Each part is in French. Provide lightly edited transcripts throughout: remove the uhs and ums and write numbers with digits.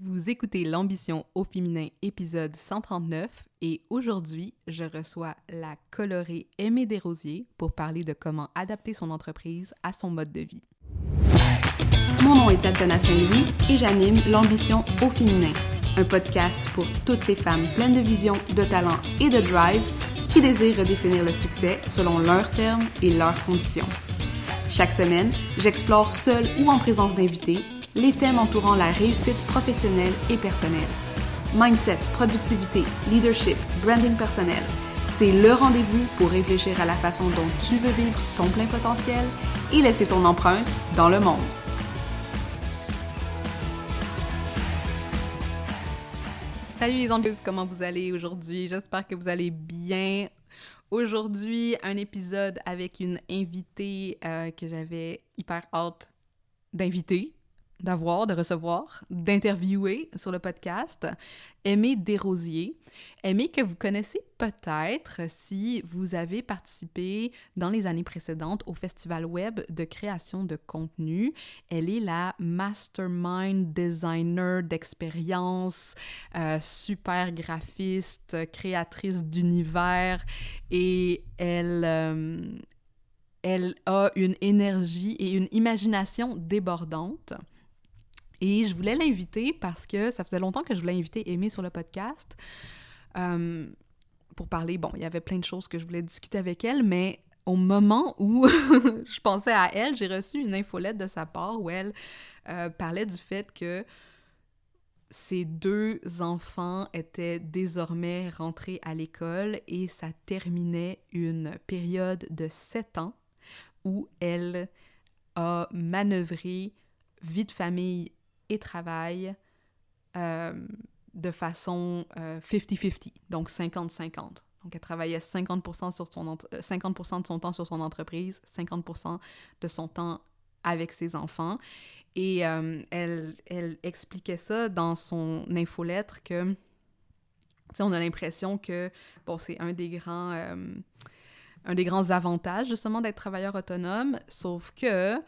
Vous écoutez l'ambition au féminin, épisode 139, et aujourd'hui, je reçois la colorée Aimée Desrosiers pour parler de comment adapter son entreprise à son mode de vie. Mon nom est Tatiana Saint-Louis et j'anime l'ambition au féminin, un podcast pour toutes les femmes pleines de vision, de talent et de drive qui désirent redéfinir le succès selon leurs termes et leurs conditions. Chaque semaine, j'explore seule ou en présence d'invités les thèmes entourant la réussite professionnelle et personnelle. Mindset, productivité, leadership, branding personnel, c'est le rendez-vous pour réfléchir à la façon dont tu veux vivre ton plein potentiel et laisser ton empreinte dans le monde. Salut les ambitieuses, comment vous allez aujourd'hui? J'espère que vous allez bien. Aujourd'hui, un épisode avec une invitée que j'avais hyper hâte d'inviter, de recevoir, d'interviewer sur le podcast, Aimée Desrosiers. Aimée que vous connaissez peut-être si vous avez participé dans les années précédentes au Festival Web de création de contenu. Elle est la mastermind designer d'expérience, super graphiste, créatrice d'univers et elle a une énergie et une imagination débordante. Et je voulais l'inviter parce que ça faisait longtemps que je voulais inviter Aimée sur le podcast pour parler. Bon, il y avait plein de choses que je voulais discuter avec elle, mais au moment où je pensais à elle, j'ai reçu une infolette de sa part où elle parlait du fait que ses deux enfants étaient désormais rentrés à l'école et ça terminait une période de 7 ans où elle a manœuvré vie de famille et travail de façon 50-50, donc 50-50. Donc, elle travaillait 50% de son temps sur son entreprise, 50% de son temps avec ses enfants. Et elle expliquait ça dans son infolettre que, tu sais, on a l'impression que, bon, c'est un des grands avantages, justement, d'être travailleur autonome, sauf que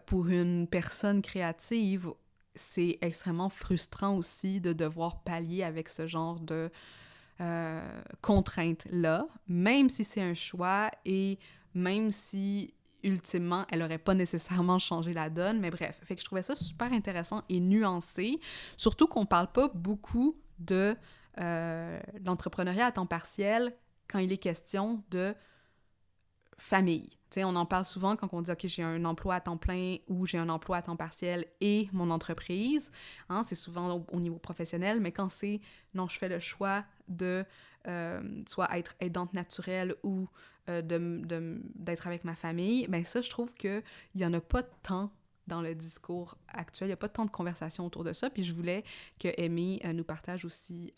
pour une personne créative, c'est extrêmement frustrant aussi de devoir pallier avec ce genre de contraintes-là, même si c'est un choix et même si, ultimement, elle n'aurait pas nécessairement changé la donne, mais bref. Fait que je trouvais ça super intéressant et nuancé, surtout qu'on parle pas beaucoup de l'entrepreneuriat à temps partiel quand il est question de famille. Tu sais, on en parle souvent quand on dit « OK, j'ai un emploi à temps plein ou j'ai un emploi à temps partiel et mon entreprise. » Hein, c'est souvent au niveau professionnel, mais quand c'est « Non, je fais le choix de soit être aidante naturelle ou d'être avec ma famille », ben ça, je trouve qu'il n'y en a pas tant dans le discours actuel. Il n'y a pas tant de conversation autour de ça. Puis je voulais que Aimée nous partage aussi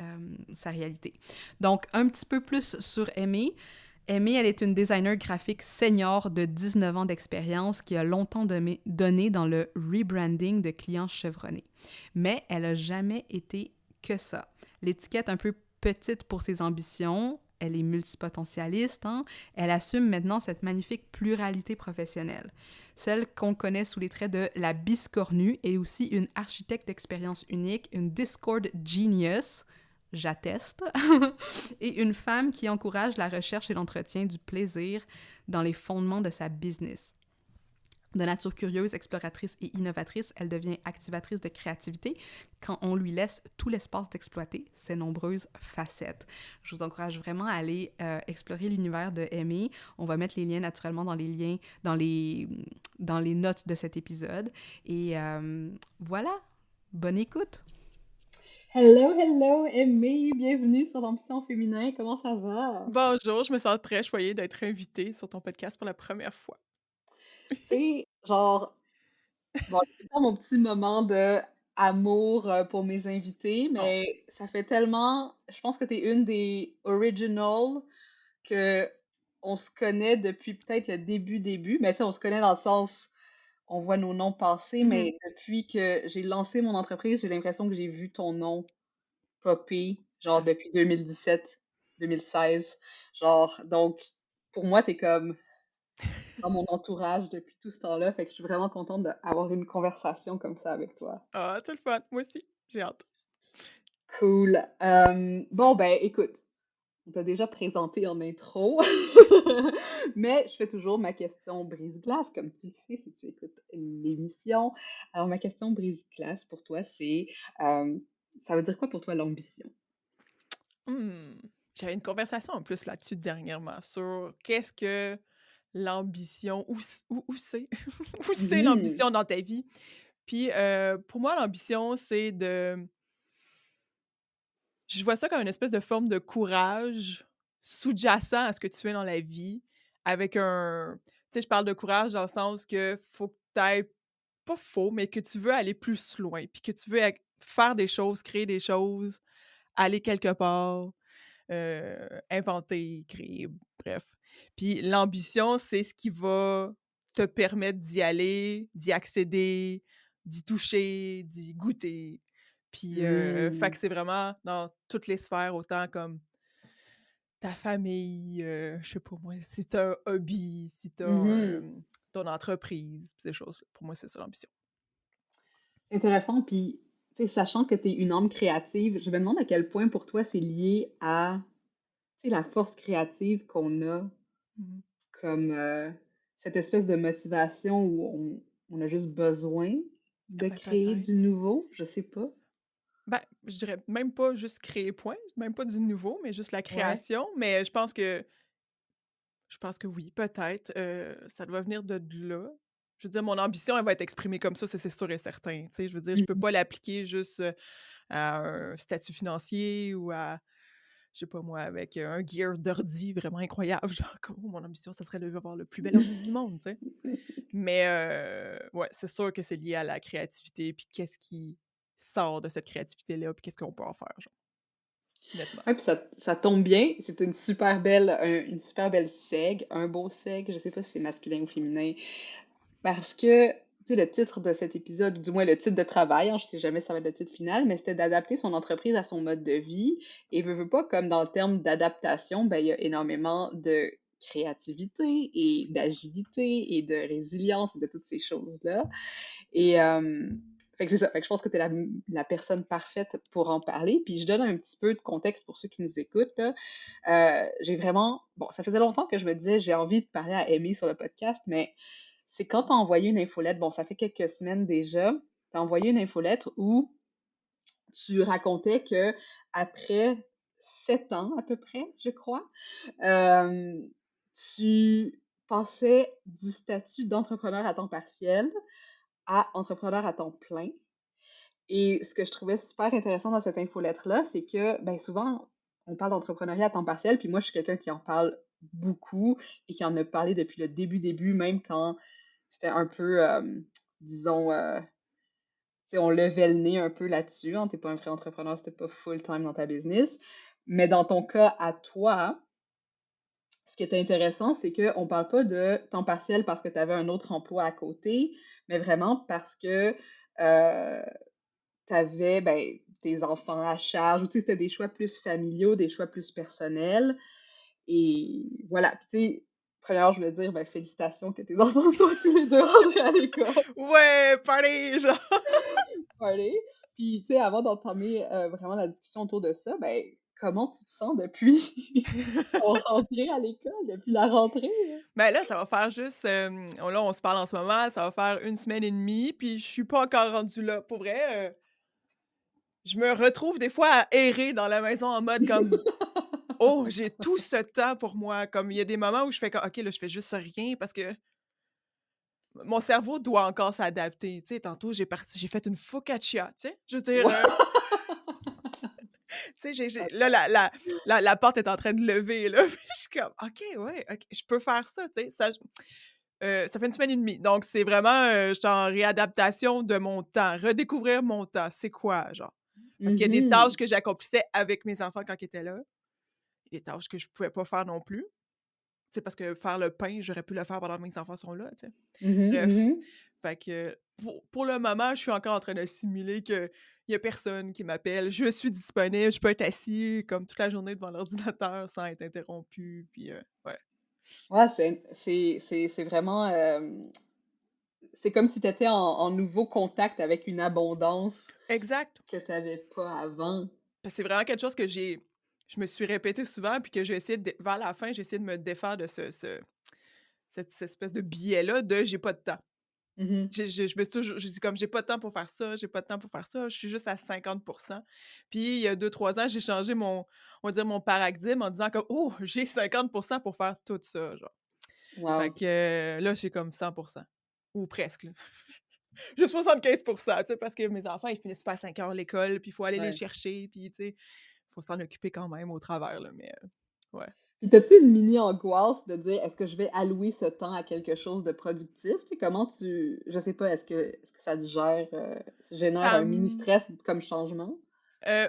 sa réalité. Donc, un petit peu plus sur Aimée. Aimée, elle est une designer graphique senior de 19 ans d'expérience qui a longtemps donné dans le rebranding de clients chevronnés. Mais elle n'a jamais été que ça. L'étiquette un peu petite pour ses ambitions, elle est multipotentialiste, hein? Elle assume maintenant cette magnifique pluralité professionnelle. Celle qu'on connaît sous les traits de la biscornue est aussi une architecte d'expérience unique, une Discord genius, j'atteste, et une femme qui encourage la recherche et l'entretien du plaisir dans les fondements de sa business. De nature curieuse, exploratrice et innovatrice, elle devient activatrice de créativité quand on lui laisse tout l'espace d'exploiter ses nombreuses facettes. Je vous encourage vraiment à aller explorer l'univers de Aimée. On va mettre les liens naturellement dans les liens, dans les notes de cet épisode. Et voilà, bonne écoute! Hello, hello, Aimée, bienvenue sur l'ambition féminin, comment ça va? Bonjour, je me sens très choyée d'être invitée sur ton podcast pour la première fois. C'est genre, bon, c'est pas mon petit moment de amour pour mes invités, Oh, mais ça fait tellement, je pense que t'es une des originals que on se connaît depuis peut-être le début, mais tu sais, on se connaît dans le sens, on voit nos noms passer, mhm. mais depuis que j'ai lancé mon entreprise, j'ai l'impression que j'ai vu ton nom popé, genre Ah, depuis 2017, 2016. Genre, donc, pour moi, t'es comme dans mon entourage depuis tout ce temps-là. Fait que je suis vraiment contente d'avoir une conversation comme ça avec toi. c'est le fun, moi aussi. J'ai hâte. Cool. Bon, ben, écoute, on t'a déjà présenté en intro, mais je fais toujours ma question brise-glace, comme tu le sais, si tu écoutes l'émission. Alors, ma question brise-glace pour toi, c'est, euh, ça veut dire quoi pour toi l'ambition? Hmm. J'avais une conversation en plus là-dessus dernièrement sur qu'est-ce que l'ambition, où c'est, où c'est Mhm. l'ambition dans ta vie. Puis pour moi, l'ambition, c'est de je vois ça comme une espèce de forme de courage sous-jacent à ce que tu fais dans la vie avec un tu sais, je parle de courage dans le sens que faut que tu ailles pas faux, mais que tu veux aller plus loin, puis que tu veux faire des choses, créer des choses, aller quelque part, inventer, créer, bref. Puis l'ambition, c'est ce qui va te permettre d'y aller, d'y accéder, d'y toucher, d'y goûter. Puis, fait que Hmm. c'est vraiment dans toutes les sphères, autant comme ta famille, je sais pas moi, si t'as un hobby, si t'as Mhm. ton entreprise, ces choses-là. Pour moi, c'est ça l'ambition. Intéressant, puis, tu sais, sachant que tu es une âme créative, je me demande à quel point pour toi c'est lié à, tu sais, la force créative qu'on a Mhm. comme cette espèce de motivation où on a juste besoin Ah de ben, créer peut-être. du nouveau, je sais pas. Ben, je dirais même pas juste créer point, même pas du nouveau, mais juste la Ouais. création. Mais je pense que oui, peut-être, ça doit venir de là. Je veux dire, mon ambition, elle va être exprimée comme ça c'est sûr et certain, tu sais? Je veux dire, je peux Mhm. pas l'appliquer juste, à un statut financier ou à, je sais pas moi, avec, un gear d'ordi vraiment incroyable, genre comme mon ambition, ça serait d'avoir le plus bel ordi du monde, tu sais? Mais, ouais, c'est sûr que c'est lié à la créativité, puis qu'est-ce qui sort de cette créativité-là, puis qu'est-ce qu'on peut en faire, genre, nettement. Ouais, puis ça tombe bien, c'est une super belle, une super belle segue, un beau segue, je sais pas si c'est masculin ou féminin, parce que, tu sais, le titre de cet épisode, ou du moins le titre de travail, hein, je sais jamais si ça va être le titre final, mais c'était d'adapter son entreprise à son mode de vie. Et veux pas, comme dans le terme d'adaptation, ben, il y a énormément de créativité et d'agilité et de résilience et de toutes ces choses-là. Et fait que c'est ça. Fait que je pense que tu es la personne parfaite pour en parler. Puis je donne un petit peu de contexte pour ceux qui nous écoutent, là. J'ai vraiment... Bon, ça faisait longtemps que je me disais, j'ai envie de parler à Amy sur le podcast, mais c'est quand tu as envoyé une infolette, bon, ça fait quelques semaines déjà, tu as envoyé une infolettre où tu racontais que après 7 ans à peu près, je crois, euh, tu passais du statut d'entrepreneur à temps partiel à entrepreneur à temps plein. Et ce que je trouvais super intéressant dans cette infolettre-là, c'est que ben souvent, on parle d'entrepreneuriat à temps partiel, puis moi, je suis quelqu'un qui en parle beaucoup et qui en a parlé depuis le début, même quand c'était un peu, disons, tu sais, on levait le nez un peu là-dessus, hein, t'es pas un vrai entrepreneur, c'était pas full-time dans ta business. Mais dans ton cas à toi, ce qui était intéressant, c'est qu'on parle pas de temps partiel parce que tu avais un autre emploi à côté, mais vraiment parce que tu avais ben, tes enfants à charge, ou tu sais, c'était des choix plus familiaux, des choix plus personnels. Et voilà, puis tu sais, premièrement, je voulais dire ben, félicitations que tes enfants soient tous les deux rentrés à l'école. Ouais, party, genre! Party. Puis tu sais, avant d'entamer vraiment la discussion autour de ça, ben, comment tu te sens depuis ton rentrée à l'école, depuis la rentrée? Là? Ben là, ça va faire juste, là, on se parle en ce moment, ça va faire 1 semaine et demie, puis je suis pas encore rendue là. Pour vrai, je me retrouve des fois à errer dans la maison en mode comme: «Oh, j'ai tout ce temps pour moi». Comme il y a des moments où je fais comme: «OK, là, je fais juste rien» parce que mon cerveau doit encore s'adapter. Tu sais, tantôt, j'ai fait une focaccia, tu sais? Je veux dire, Ouais. tu sais, là, la porte est en train de lever, là. Puis je suis comme: «OK, ouais, OK, je peux faire ça», tu sais? Ça fait 1 semaine et demie, donc c'est vraiment, je suis en réadaptation de mon temps, redécouvrir mon temps. C'est quoi, genre? Parce qu'il y a des tâches Mhm. que j'accomplissais avec mes enfants quand ils étaient là, et des tâches que je pouvais pas faire non plus. C'est parce que faire le pain, j'aurais pu le faire pendant que mes enfants sont là, tu sais? Mhm, Bref, mhm. fait que pour le moment, je suis encore en train d'assimiler qu'il y a personne qui m'appelle. Je suis disponible, je peux être assis comme toute la journée devant l'ordinateur sans être interrompu, puis ouais. Ouais, c'est vraiment, c'est comme si tu étais en nouveau contact avec une abondance Exact. que tu avais pas avant. Parce que c'est vraiment quelque chose que je me suis répété souvent puis que j'ai essayé de vers la fin, j'ai essayé de me défaire de cette espèce de biais-là de «j'ai pas de temps». Mmh. Je me suis toujours j'ai dit comme: «J'ai pas de temps pour faire ça, j'ai pas de temps pour faire ça, je suis juste à 50. Puis il y a 2 3 ans, j'ai changé on va dire mon paradigme en disant comme: «Oh, j'ai 50 pour faire tout ça», genre. Fait Wow. que là, j'ai comme 100 ou presque là. J'ai 75, tu sais, parce que mes enfants, ils finissent pas à 5 heures l'école, puis il faut aller les Ouais. chercher, puis tu sais, faut s'en occuper quand même au travers là, mais ouais. Puis t'as-tu une mini angoisse de dire: «Est-ce que je vais allouer ce temps à quelque chose de productif?» Tu sais, comment tu je sais pas, est-ce que ça te gère, ça génère Ça un mini m stress comme changement? Heu,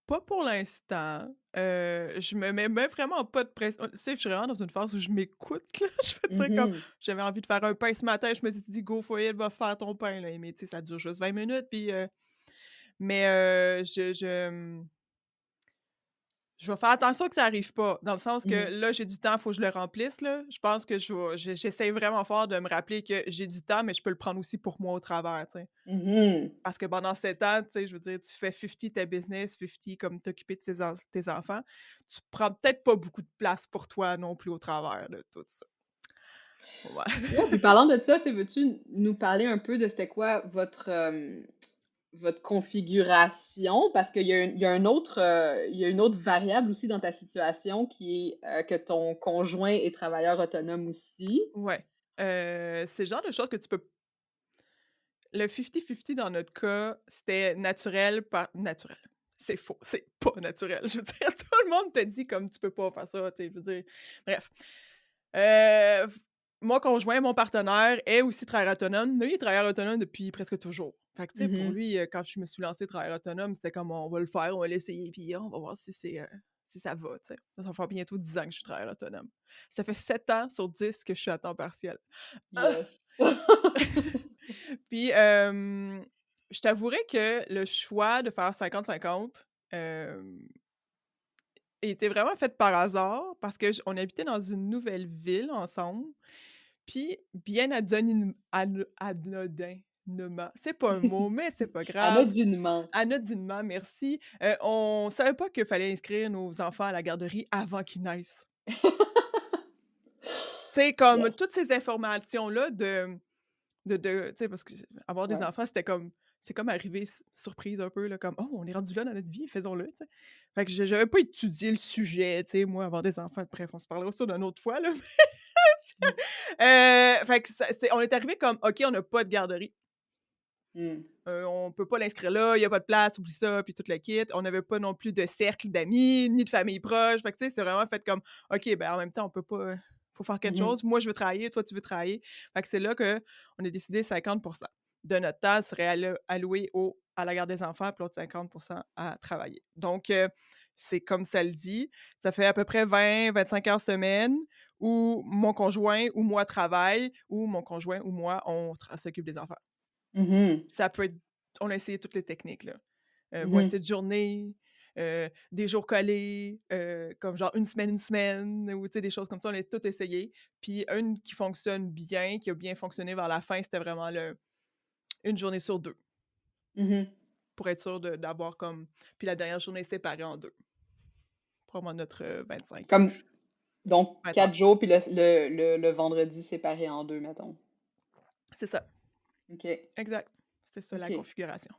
pas pour l'instant. Je me mets vraiment pas de pression. Tu sais, je suis vraiment dans une phase où je m'écoute, là. Je veux dire comme Mmh. j'avais envie de faire un pain ce matin, je me suis dit: «Go for it, va faire ton pain, là». Mais tu sais, ça dure juste 20 minutes puis, mais je vais faire attention que ça arrive pas, dans le sens que Mmh. là, j'ai du temps, faut que je le remplisse, là. Je pense que j'essaie vraiment fort de me rappeler que j'ai du temps, mais je peux le prendre aussi pour moi au travers, tu sais. Mmh. Parce que pendant 7 ans, tu sais, je veux dire, tu fais 50 ta business, 50 comme t'occuper de tes enfants. Tu prends peut-être pas beaucoup de place pour toi non plus au travers de tout ça. Ouais. Ouais, puis parlant de ça, tu sais, veux-tu nous parler un peu de c'était quoi votre configuration? Parce qu'il y a un autre, il y a une autre variable aussi dans ta situation qui est, que ton conjoint est travailleur autonome aussi. Ouais. C'est le genre de choses que tu peux le 50-50 dans notre cas, c'était naturel par naturel. C'est faux, c'est pas naturel. Je veux dire, tout le monde te dit comme: «Tu peux pas faire ça», tu sais, je veux dire, bref. F Mon conjoint, mon partenaire est aussi travailleur autonome. Lui, il est travailleur autonome depuis presque toujours. Fait que, tu sais, pour Mmh. lui, quand je me suis lancée travailleur autonome, c'était comme: «On va le faire, on va l'essayer, puis on va voir si ça va», tu sais. Ça va faire bientôt 10 ans que je suis travailleur autonome. Ça fait 7 ans sur 10 que je suis à temps partiel. Ah! Yes. Puis, je t'avouerais que le choix de faire 50-50, était vraiment fait par hasard parce que on habitait dans une nouvelle ville ensemble, puis bien anodinement, c'est pas un mot, mais c'est pas grave. Anodinement. Anodinement, merci. On savait pas qu'il fallait inscrire nos enfants à la garderie avant qu'ils naissent. Tu sais, comme Yes. toutes ces informations-là tu sais, parce que avoir des Ouais. enfants, c'est comme arriver surprise un peu, là, comme: «Oh, on est rendu là dans notre vie, faisons-le», tu sais? Fait que j'avais pas étudié le sujet, tu sais, moi, avoir des enfants. Bref, on se parlera ça d'une autre fois, là. Mmh. Fait que on est arrivé comme: «OK, on n'a pas de garderie, Mmh. on peut pas l'inscrire là, il y a pas de place, oublie ça», puis tout le kit. On n'avait pas non plus de cercle d'amis, ni de famille proche. Fait que, tu sais, c'est vraiment fait comme: «OK, ben, en même temps, on peut pas, faut faire quelque Mmh. chose. Moi, je veux travailler, toi, tu veux travailler». Fait que c'est là qu'on a décidé 50 de notre temps serait alloué à la garde des enfants, puis l'autre 50 à travailler. Donc, c'est comme ça le dit, ça fait à peu près 20-25 heures semaine où mon conjoint ou moi travaille, ou mon conjoint ou moi, on s'occupe des enfants. Mmh. Ça peut être On a essayé toutes les techniques, là. Mmh. Moitié de journée, des jours collés, comme genre une semaine ou tu sais, des choses comme ça, on a tout essayé. Puis une qui fonctionne bien, qui a bien fonctionné vers la fin, c'était vraiment le une journée sur 2 Mmh. pour être sûr d'avoir comme puis la dernière journée séparée en 2 pour avoir notre, 25, Comme donc 20 heures. 4 jours, puis le vendredi séparé en 2, mettons. C'est ça, OK. exact. C'était ça la OK. configuration.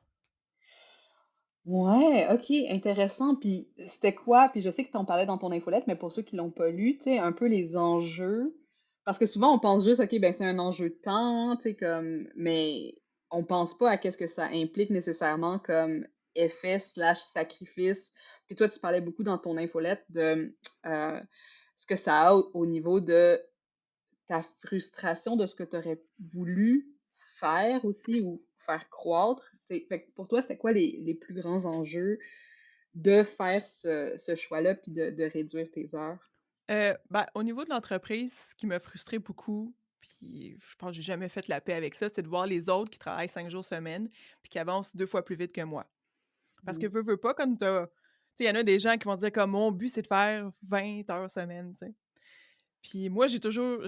Ouais, OK, intéressant. Puis c'était quoi? Puis je sais que tu en parlais dans ton infolette, mais pour ceux qui l'ont pas lu, tu sais, un peu les enjeux. Parce que souvent, on pense juste, OK, ben c'est un enjeu de temps, tu sais, comme, mais on pense pas à qu'est-ce que ça implique nécessairement comme effet slash sacrifice. Puis toi, tu parlais beaucoup dans ton infolette de ce que ça a au niveau de ta frustration de ce que tu aurais voulu faire aussi ou faire croître. Fait que pour toi, c'était quoi les plus grands enjeux de faire ce choix-là puis de réduire tes heures? Ben, au niveau de l'entreprise, ce qui m'a frustré beaucoup, puis je pense que j'ai jamais fait la paix avec ça, c'est de voir les autres qui travaillent 5 jours semaine, puis qui avancent 2 fois plus vite que moi. Parce que Mmh. veux pas, comme tu sais, il y en a des gens qui vont dire comme: «Mon but, c'est de faire 20 heures semaine», tu sais? Puis moi, j'ai toujours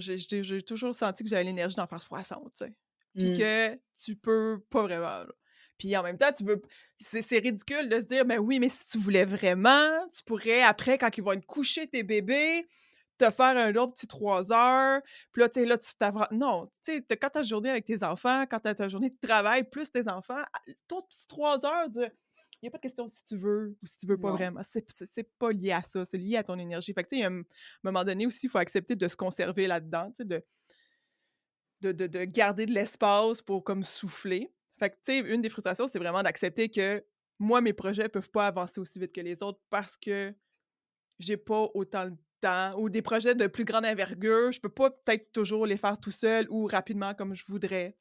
senti que j'avais l'énergie d'en faire 60, tu sais? puis Mm. que tu peux pas vraiment, là. Puis en même temps, tu veux c'est ridicule de se dire: «Mais oui, mais si tu voulais vraiment, tu pourrais après quand ils vont être couchés tes bébés, te faire un autre petit 3 heures, puis là, tu sais, là, tu t'avances. Non, tu sais, quand ta journée avec tes enfants, quand tu ta journée de travail plus tes enfants, ton petit 3 heures de il y a pas de question si tu veux ou si tu veux pas Non. vraiment. C'est pas lié à ça, c'est lié à ton énergie. Fait que, tu sais, il y a un moment donné aussi, il faut accepter de se conserver là-dedans, tu sais, de garder de l'espace pour comme souffler. Fait que, tu sais, une des frustrations, c'est vraiment d'accepter que moi, mes projets peuvent pas avancer aussi vite que les autres parce que j'ai pas autant le temps ou des projets de plus grande envergure, je peux pas peut-être toujours les faire tout seul ou rapidement comme je voudrais.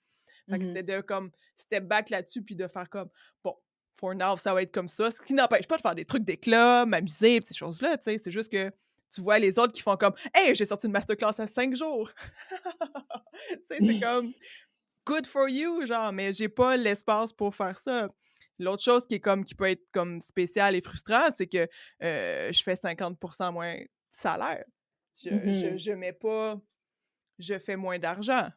Fait que Mhm. c'était de comme step back là-dessus puis de faire comme bon, for now, ça va être comme ça. Ce qui n'empêche pas de faire des trucs d'éclat, m'amuser, pis ces choses-là, tu sais. C'est juste que tu vois les autres qui font comme hey, j'ai sorti une masterclass à 5 jours. Tu sais, c'est comme good for you, genre, mais j'ai pas l'espace pour faire ça. L'autre chose qui est comme qui peut être comme spécial et frustrant, c'est que je fais 50% moins de salaire. Mhm. Je mets pas, je fais moins d'argent,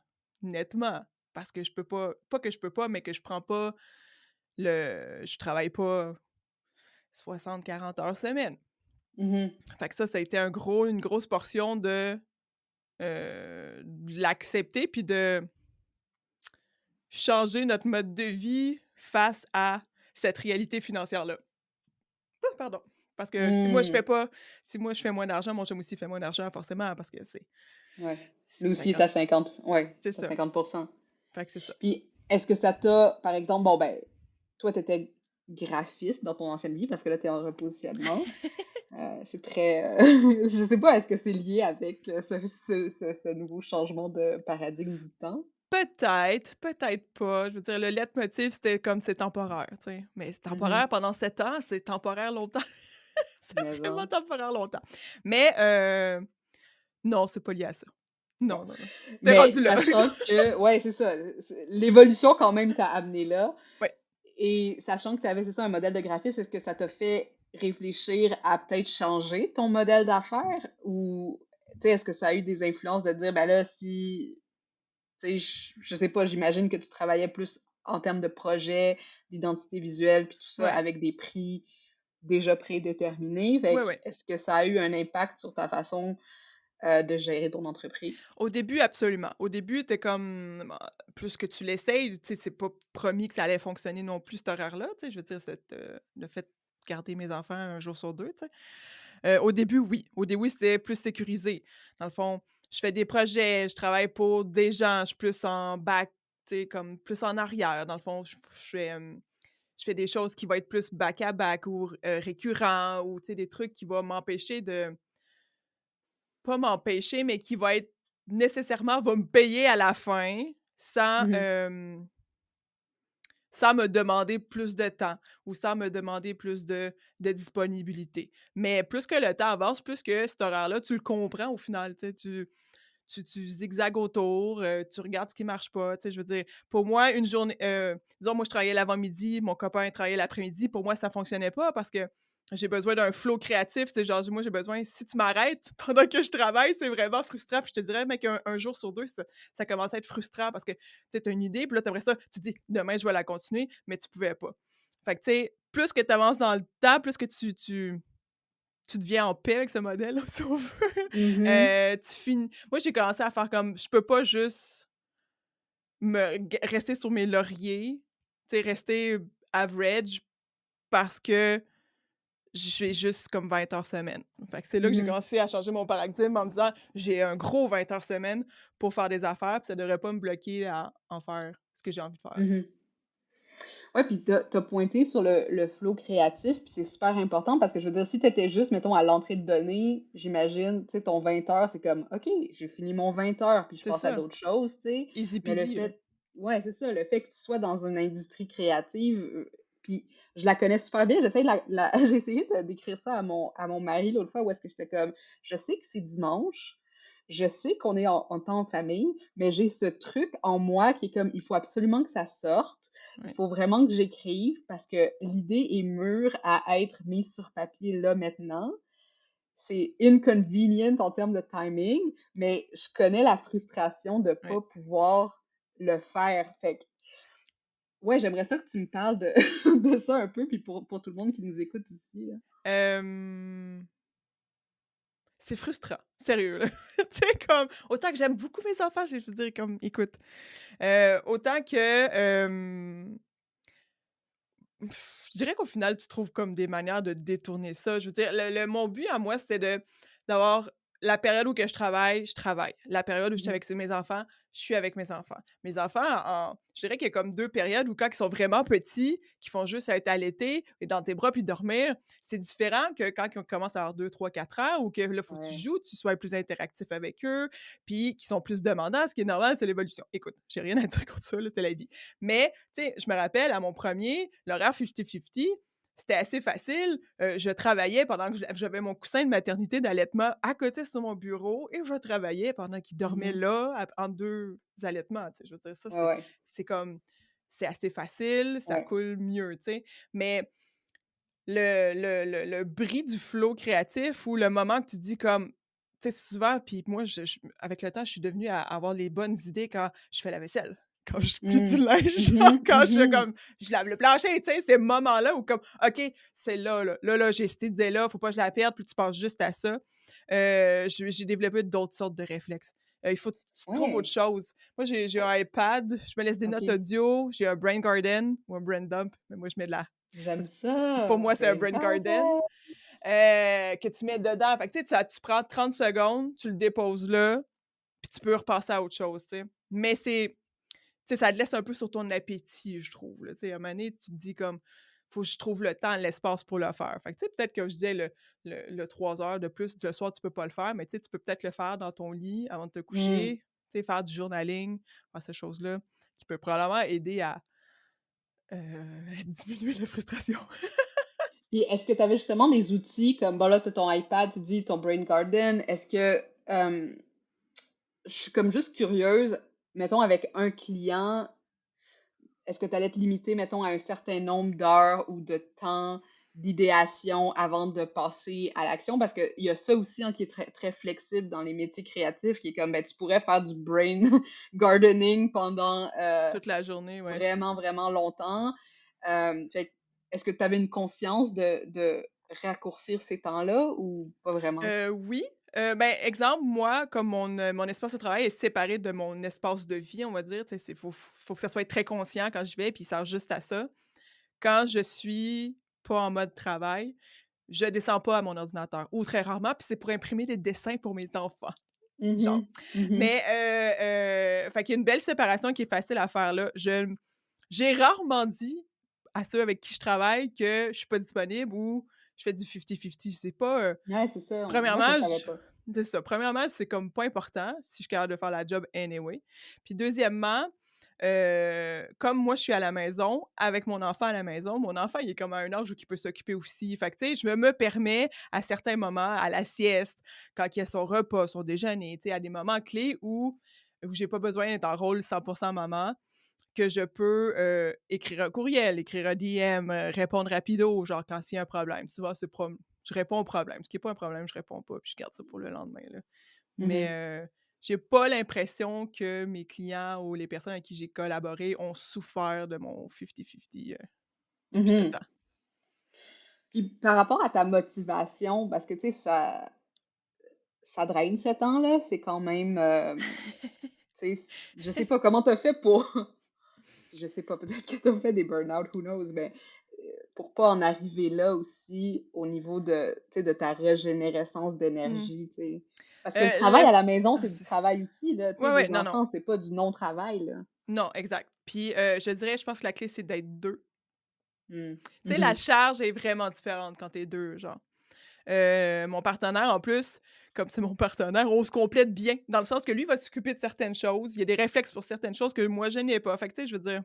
nettement, parce que je peux pas que je peux pas, mais que je prends pas je travaille pas 60-40 heures semaine. Mhm. Fait que ça a été une grosse portion de l'accepter puis de changer notre mode de vie face à cette réalité financière-là. Ah, pardon. Parce que Mm. si moi je fais moins d'argent, mon chum aussi fait moins d'argent, forcément, parce que Ouais. c'est Lui aussi est 50. à 50. Ouais, C'est à ça. 50%. Fait que c'est ça. Puis, est-ce que ça t'a, par exemple, bon, ben, toi, tu étais graphiste dans ton ancienne vie parce que là, tu es en repositionnement. C'est très. Je sais pas, est-ce que c'est lié avec ce nouveau changement de paradigme du temps? Peut-être, peut-être pas. Je veux dire, le leitmotiv, c'était comme c'est temporaire, tu sais. Mais c'est Mhm. temporaire pendant 7 ans, c'est temporaire longtemps. C'est Mais vraiment bon. temporaire longtemps. Mais non, c'est pas lié à ça. Bon. Non, non, non. C'était Mais rendu là. sachant que, ouais, c'est ça. L'évolution, quand même, t'a amené là. Ouais. Et sachant que tu avais, c'est ça, un modèle de graphiste, est-ce que ça t'a fait réfléchir à peut-être changer ton modèle d'affaires? Ou, tu sais, est-ce que ça a eu des influences de dire, ben là, si, tu sais, je sais pas, j'imagine que tu travaillais plus en termes de projet, d'identité visuelle, puis tout ça, Ouais. avec des prix déjà prédéterminés. Fait Ouais, que, ouais. est-ce que ça a eu un impact sur ta façon de gérer ton entreprise? Au début, absolument. Au début, t'es comme, plus que tu l'essayes, tu sais, c'est pas promis que ça allait fonctionner non plus, cet horaire-là, tu sais, je veux dire, le fait de garder mes enfants un jour sur 2, tu sais. Au début, oui. Au début, c'était plus sécurisé. Dans le fond, je fais des projets, je travaille pour des gens, je suis plus en back, tu sais, comme plus en arrière. Dans le fond, je fais des choses qui vont être plus back à back ou récurrents ou, tu sais, des trucs qui vont m'empêcher de pas m'empêcher, mais qui va être nécessairement va me payer à la fin sans, Mhm. sans me demander plus de temps ou sans me demander plus de disponibilité. Mais plus que le temps avance, plus que cet horaire-là, tu le comprends au final, tu sais, tu zigzags autour, tu regardes ce qui marche pas, tu sais, je veux dire, pour moi, une journée, disons, moi, je travaillais l'avant-midi, mon copain travaillait l'après-midi, pour moi, ça fonctionnait pas parce que j'ai besoin d'un flow créatif, c'est genre, moi, j'ai besoin, si tu m'arrêtes pendant que je travaille, c'est vraiment frustrant, puis je te dirais, mec, un jour sur 2, ça commence à être frustrant parce que, tu sais, t'as une idée, puis là, t'aimerais ça, tu dis: «Demain, je vais la continuer», mais tu pouvais pas. Fait que, tu sais, plus que tu avances dans le temps, plus que tu deviens en paix avec ce modèle, si on veut. Mhm. Tu finis moi, j'ai commencé à faire comme je peux pas juste rester sur mes lauriers, tu sais, rester average parce que je fais juste comme 20 heures semaine. Fait que c'est là que j'ai Mhm. commencé à changer mon paradigme en me disant: «J'ai un gros 20 heures semaine pour faire des affaires, puis ça devrait pas me bloquer à en faire ce que j'ai envie de faire». Mhm. Ouais, puis t'as pointé sur le flow créatif, puis c'est super important parce que je veux dire, si t'étais juste, mettons, à l'entrée de données, j'imagine, tu sais, ton 20 heures, c'est comme, OK, j'ai fini mon 20 heures, puis je C'est passe à ça, d'autres choses, tu sais. easy Mais le peasy, là. fait, ouais, c'est ça, le fait que tu sois dans une industrie créative, puis je la connais super bien, j'essaie de j'ai essayé de décrire ça à mon mari l'autre fois, où est-ce que j'étais comme, je sais que c'est dimanche, je sais qu'on est en temps en famille, mais j'ai ce truc en moi qui est comme, il faut absolument que ça sorte. Il Ouais, faut vraiment que j'écrive parce que l'idée est mûre à être mise sur papier là maintenant. C'est inconvenient en termes de timing, mais je connais la frustration de ouais, pas pouvoir le faire. Fait que, ouais, j'aimerais ça que tu me parles de, de ça un peu, puis pour tout le monde qui nous écoute aussi, là. Hem, c'est frustrant, sérieux, là. Tu sais, comme, autant que j'aime beaucoup mes enfants, je veux dire, comme, écoute, autant que, je dirais qu'au final, tu trouves comme des manières de détourner ça. Je veux dire, mon but à moi, c'était d'avoir la période où que je travaille. La période où je suis Mhm. avec mes enfants, je suis avec mes enfants. Mes enfants, je dirais qu'il y a comme deux périodes où quand ils sont vraiment petits, qui font juste être allaités et dans tes bras puis dormir, c'est différent que quand ils commencent à avoir 2, 3, 4 ans ou que là, faut que tu Ouais, joues, tu sois plus interactif avec eux, puis qu'ils sont plus demandants. Ce qui est normal, c'est l'évolution. Écoute, j'ai rien à dire contre ça, là, c'est la vie. Mais, tu sais, je me rappelle, à mon premier, l'horaire 50-50, c'était assez facile. Je travaillais pendant que j'avais mon coussin de maternité d'allaitement à côté sur mon bureau et je travaillais pendant qu'il dormait mhm. là, entre deux allaitements. Tu sais, je veux dire, ça, Ouais, ouais, c'est comme, c'est assez facile, ça ouais. coule mieux, tu sais. Mais le bris du flow créatif ou le moment que tu dis comme, tu sais, souvent, puis moi, avec le temps, je suis devenue à avoir les bonnes idées quand je fais la vaisselle, quand je plie du Mm. linge, genre, Mhm, quand mhm. je lave le plancher, tu sais, ces moments-là où comme, OK, c'est là, j'ai cette idée-là, faut pas que je la perde, puis tu penses juste à ça. J'ai développé d'autres sortes de réflexes. Il faut que tu trouves autre Ouais, chose. Moi, j'ai un iPad, je me laisse des notes ok. audio, j'ai un Brain Garden ou un Brain Dump, mais moi, je mets de la J'aime pour ça. moi, c'est un Brain brain garden, Garden. que tu mets dedans. Fait que, tu sais, tu prends 30 secondes, tu le déposes là, puis tu peux repasser à autre chose, tu sais. Mais tu sais, ça te laisse un peu sur ton appétit, je trouve, là. Tu sais, à un moment donné, tu te dis comme: «Faut que je trouve le temps, l'espace pour le faire». Fait que, tu sais, peut-être que je disais le 3 heures de plus le soir, tu peux pas le faire, mais tu sais, tu peux peut-être le faire dans ton lit avant de te Mm. coucher, tu sais, faire du journaling, faire ces choses-là, qui peut probablement aider à, diminuer la frustration. Puis est-ce que tu avais justement des outils comme, bon là, tu as ton iPad, tu dis ton Brain Garden, est-ce que, je suis comme juste curieuse, mettons avec un client, est-ce que tu allais te limiter, mettons, à un certain nombre d'heures ou de temps d'idéation avant de passer à l'action? Parce qu'il y a ça aussi hein, qui est très, très flexible dans les métiers créatifs, qui est comme, ben, tu pourrais faire du brain gardening pendant Toute la journée, ouais. vraiment, vraiment longtemps. Fait que, est-ce que tu avais une conscience de raccourcir ces temps-là ou pas vraiment? Oui, ben, exemple, moi, comme mon espace de travail est séparé de mon espace de vie, on va dire, tu sais, faut que ça soit très conscient quand je vais, puis il sert juste à ça. Quand je suis pas en mode travail, je descends pas à mon ordinateur ou très rarement, puis c'est pour imprimer des dessins pour mes enfants, genre. Mhm, mhm, Mais fait qu'il y a une belle séparation qui est facile à faire là. J'ai rarement dit à ceux avec qui je travaille que je suis pas disponible ou je fais du 50-50. C'est pas, ouais, c'est ça. Moi, je premièrement, savais pas. c'est ça. Premièrement, c'est comme pas important si je suis capable de faire la job anyway. Puis deuxièmement, comme moi, je suis à la maison, avec mon enfant à la maison, mon enfant, il est comme à un âge où il peut s'occuper aussi. Fait que, tu sais, je me permets à certains moments, à la sieste, quand il y a son repas, son déjeuner, tu sais, à des moments clés où j'ai pas besoin d'être en rôle 100% maman, que je peux écrire un courriel, écrire un DM, répondre rapido, genre quand il y a un problème. Tu vois, je réponds au problème. Ce qui n'est pas un problème, je réponds pas, puis je garde ça pour le lendemain, là. Mais Mhm, j'ai pas l'impression que mes clients ou les personnes avec qui j'ai collaboré ont souffert de mon 50-50 depuis ce mhm. temps. Puis par rapport à ta motivation, parce que tu sais, ça draine 7 ans-là, c'est quand même, tu sais, je sais pas comment t'as fait pour, je sais pas, peut-être que t'as fait des burn-out, who knows, mais pour pas en arriver là aussi au niveau de, tu sais, de ta régénérescence Mmh. d'énergie, tu sais. Parce que le travail à L'im la maison, ah c'est du c'est travail aussi, là, tu sais, ouais, ouais, des non, non. enfants, c'est pas du non-travail, là. Non, exact. Puis, je dirais, je pense que la clé, c'est d'être 2. Mm. Tu sais, la Mhm. charge est vraiment différente quand tu es 2, genre. Mon partenaire, en plus, comme c'est mon partenaire, on se complète bien, dans le sens que lui va s'occuper de certaines choses. Il y a des réflexes pour certaines choses que moi, je n'ai pas. Fait que, tu sais, je veux dire,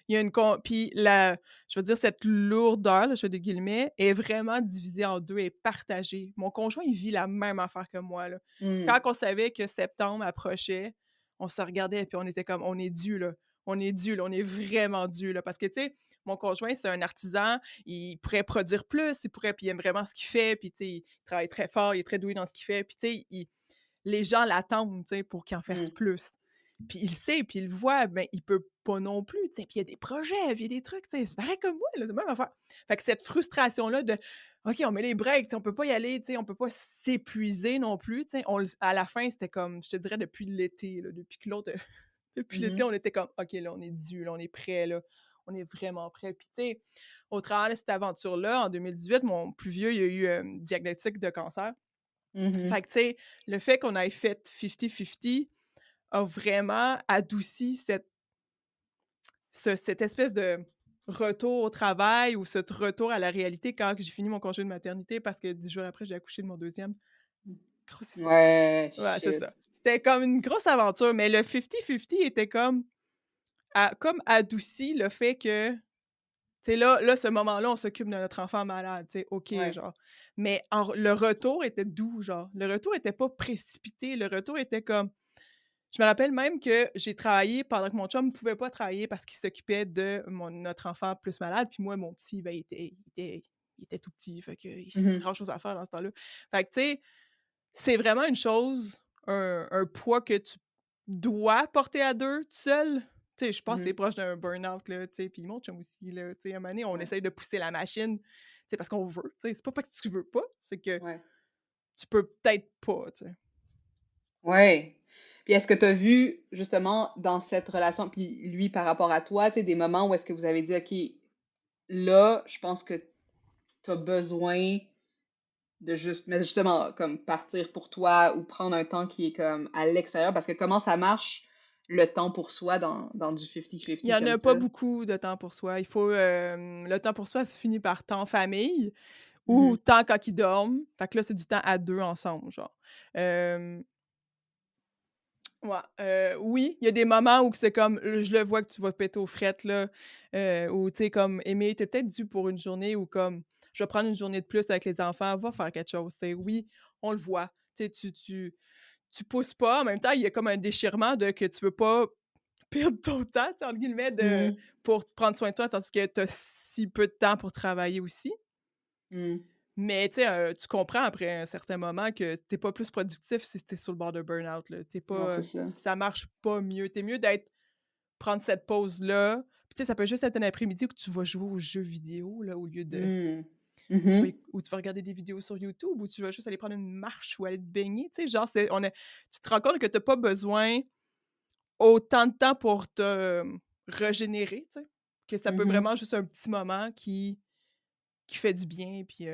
il y a une puis je veux dire, cette lourdeur, là, je fais des guillemets, est vraiment divisée en 2 et partagée. Mon conjoint, il vit la même affaire que moi, là. Mm. Quand on savait que septembre approchait, on se regardait puis on était comme: «On est dû, là. On est dû, là. On est vraiment dû, là». Parce que, tu sais, mon conjoint, c'est un artisan, il pourrait produire plus, puis il aime vraiment ce qu'il fait, puis, tu sais, il travaille très fort, il est très doué dans ce qu'il fait, puis, tu sais, les gens l'attendent, tu sais, pour qu'il en fasse Mm. plus. Puis il sait, puis il le voit, mais il peut pas non plus, tu sais. Puis il y a des projets, puis il y a des trucs, tu sais. C'est pareil comme moi, là, c'est la même affaire. Fait que cette frustration-là de OK, on met les breaks, tu sais, on peut pas y aller, tu sais, on peut pas s'épuiser non plus, tu sais. À la fin, c'était comme, je te dirais, depuis l'été, là, depuis que l'autre, depuis l'été, Mhm. on était comme OK, là, on est dû, là, on est prêt, là. On est vraiment prêt. Puis, tu sais, au travers de cette aventure-là, en 2018, mon plus vieux, il a eu un diagnostic de cancer. Mhm. Fait que, tu sais, le fait qu'on ait fait 50-50 a vraiment adouci cette espèce de retour au travail ou ce retour à la réalité quand j'ai fini mon congé de maternité parce que 10 jours après, j'ai accouché de mon deuxième. Grosse histoire. Ouais, Ouais, c'est shit. ça. C'était comme une grosse aventure, mais le 50-50 était comme adouci le fait que, tu sais, là, ce moment-là, on s'occupe de notre enfant malade, tu sais, OK, Ouais. genre. Mais le retour était doux, genre. Le retour était pas précipité. Le retour était comme, je me rappelle même que j'ai travaillé pendant que mon chum ne pouvait pas travailler parce qu'il s'occupait de notre enfant plus malade. Puis moi, mon petit, ben, il était tout petit. Fait qu'il n'y a pas Mhm. grand-chose à faire dans ce temps-là. Fait que, tu sais, c'est vraiment une chose, un poids que tu dois porter à deux, tout seul. Tu sais, je pense que c'est Mhm. proche d'un burn-out, là, tu sais. Puis mon chum aussi, là, tu sais, à un moment donné, on Ouais. essaye de pousser la machine, tu sais, parce qu'on veut, tu sais. C'est pas que tu veux pas, c'est que Ouais. tu peux peut-être pas, tu sais. Ouais. Puis est-ce que tu as vu justement dans cette relation, puis lui par rapport à toi, tu sais, des moments où est-ce que vous avez dit, OK, là, je pense que tu as besoin de juste, mais justement, comme partir pour toi ou prendre un temps qui est comme à l'extérieur, parce que comment ça marche le temps pour soi dans du Il y 50-50 en comme a pas ça? beaucoup de temps pour soi. Il faut, le temps pour soi se finit par temps famille ou Mhm. temps quand ils dorment. Fait que là, c'est du temps à 2 ensemble, genre. Hem, ouais, oui, il y a des moments où que c'est comme, je le vois que tu vas péter aux frettes, là, ou tu sais, comme: «Aimé, tu peut-être dû pour une journée» ou comme: «Je vais prendre une journée de plus avec les enfants, va faire quelque chose». C'est oui, on le voit. Tu sais, tu pousses pas. En même temps, il y a comme un déchirement de que tu veux pas perdre ton temps, tu sais, entre guillemets, Mhm. pour prendre soin de toi, tandis que tu as si peu de temps pour travailler aussi. Mhm. Mais tu sais, tu comprends après un certain moment que tu pas plus productif si tu es sur le bord de burn-out, là. Tu Non, pas, c'est ça. ça marche pas mieux. Tu es mieux prendre cette pause-là. Puis tu sais, ça peut juste être un après-midi où tu vas jouer aux jeux vidéo, là, au lieu de Mhm. ou tu vas regarder des vidéos sur YouTube, ou tu vas juste aller prendre une marche ou aller te baigner, tu sais, genre, tu te rends compte que tu pas besoin autant de temps pour te, régénérer, tu sais, que ça peut Mhm. vraiment juste un petit moment qui fait du bien, puis,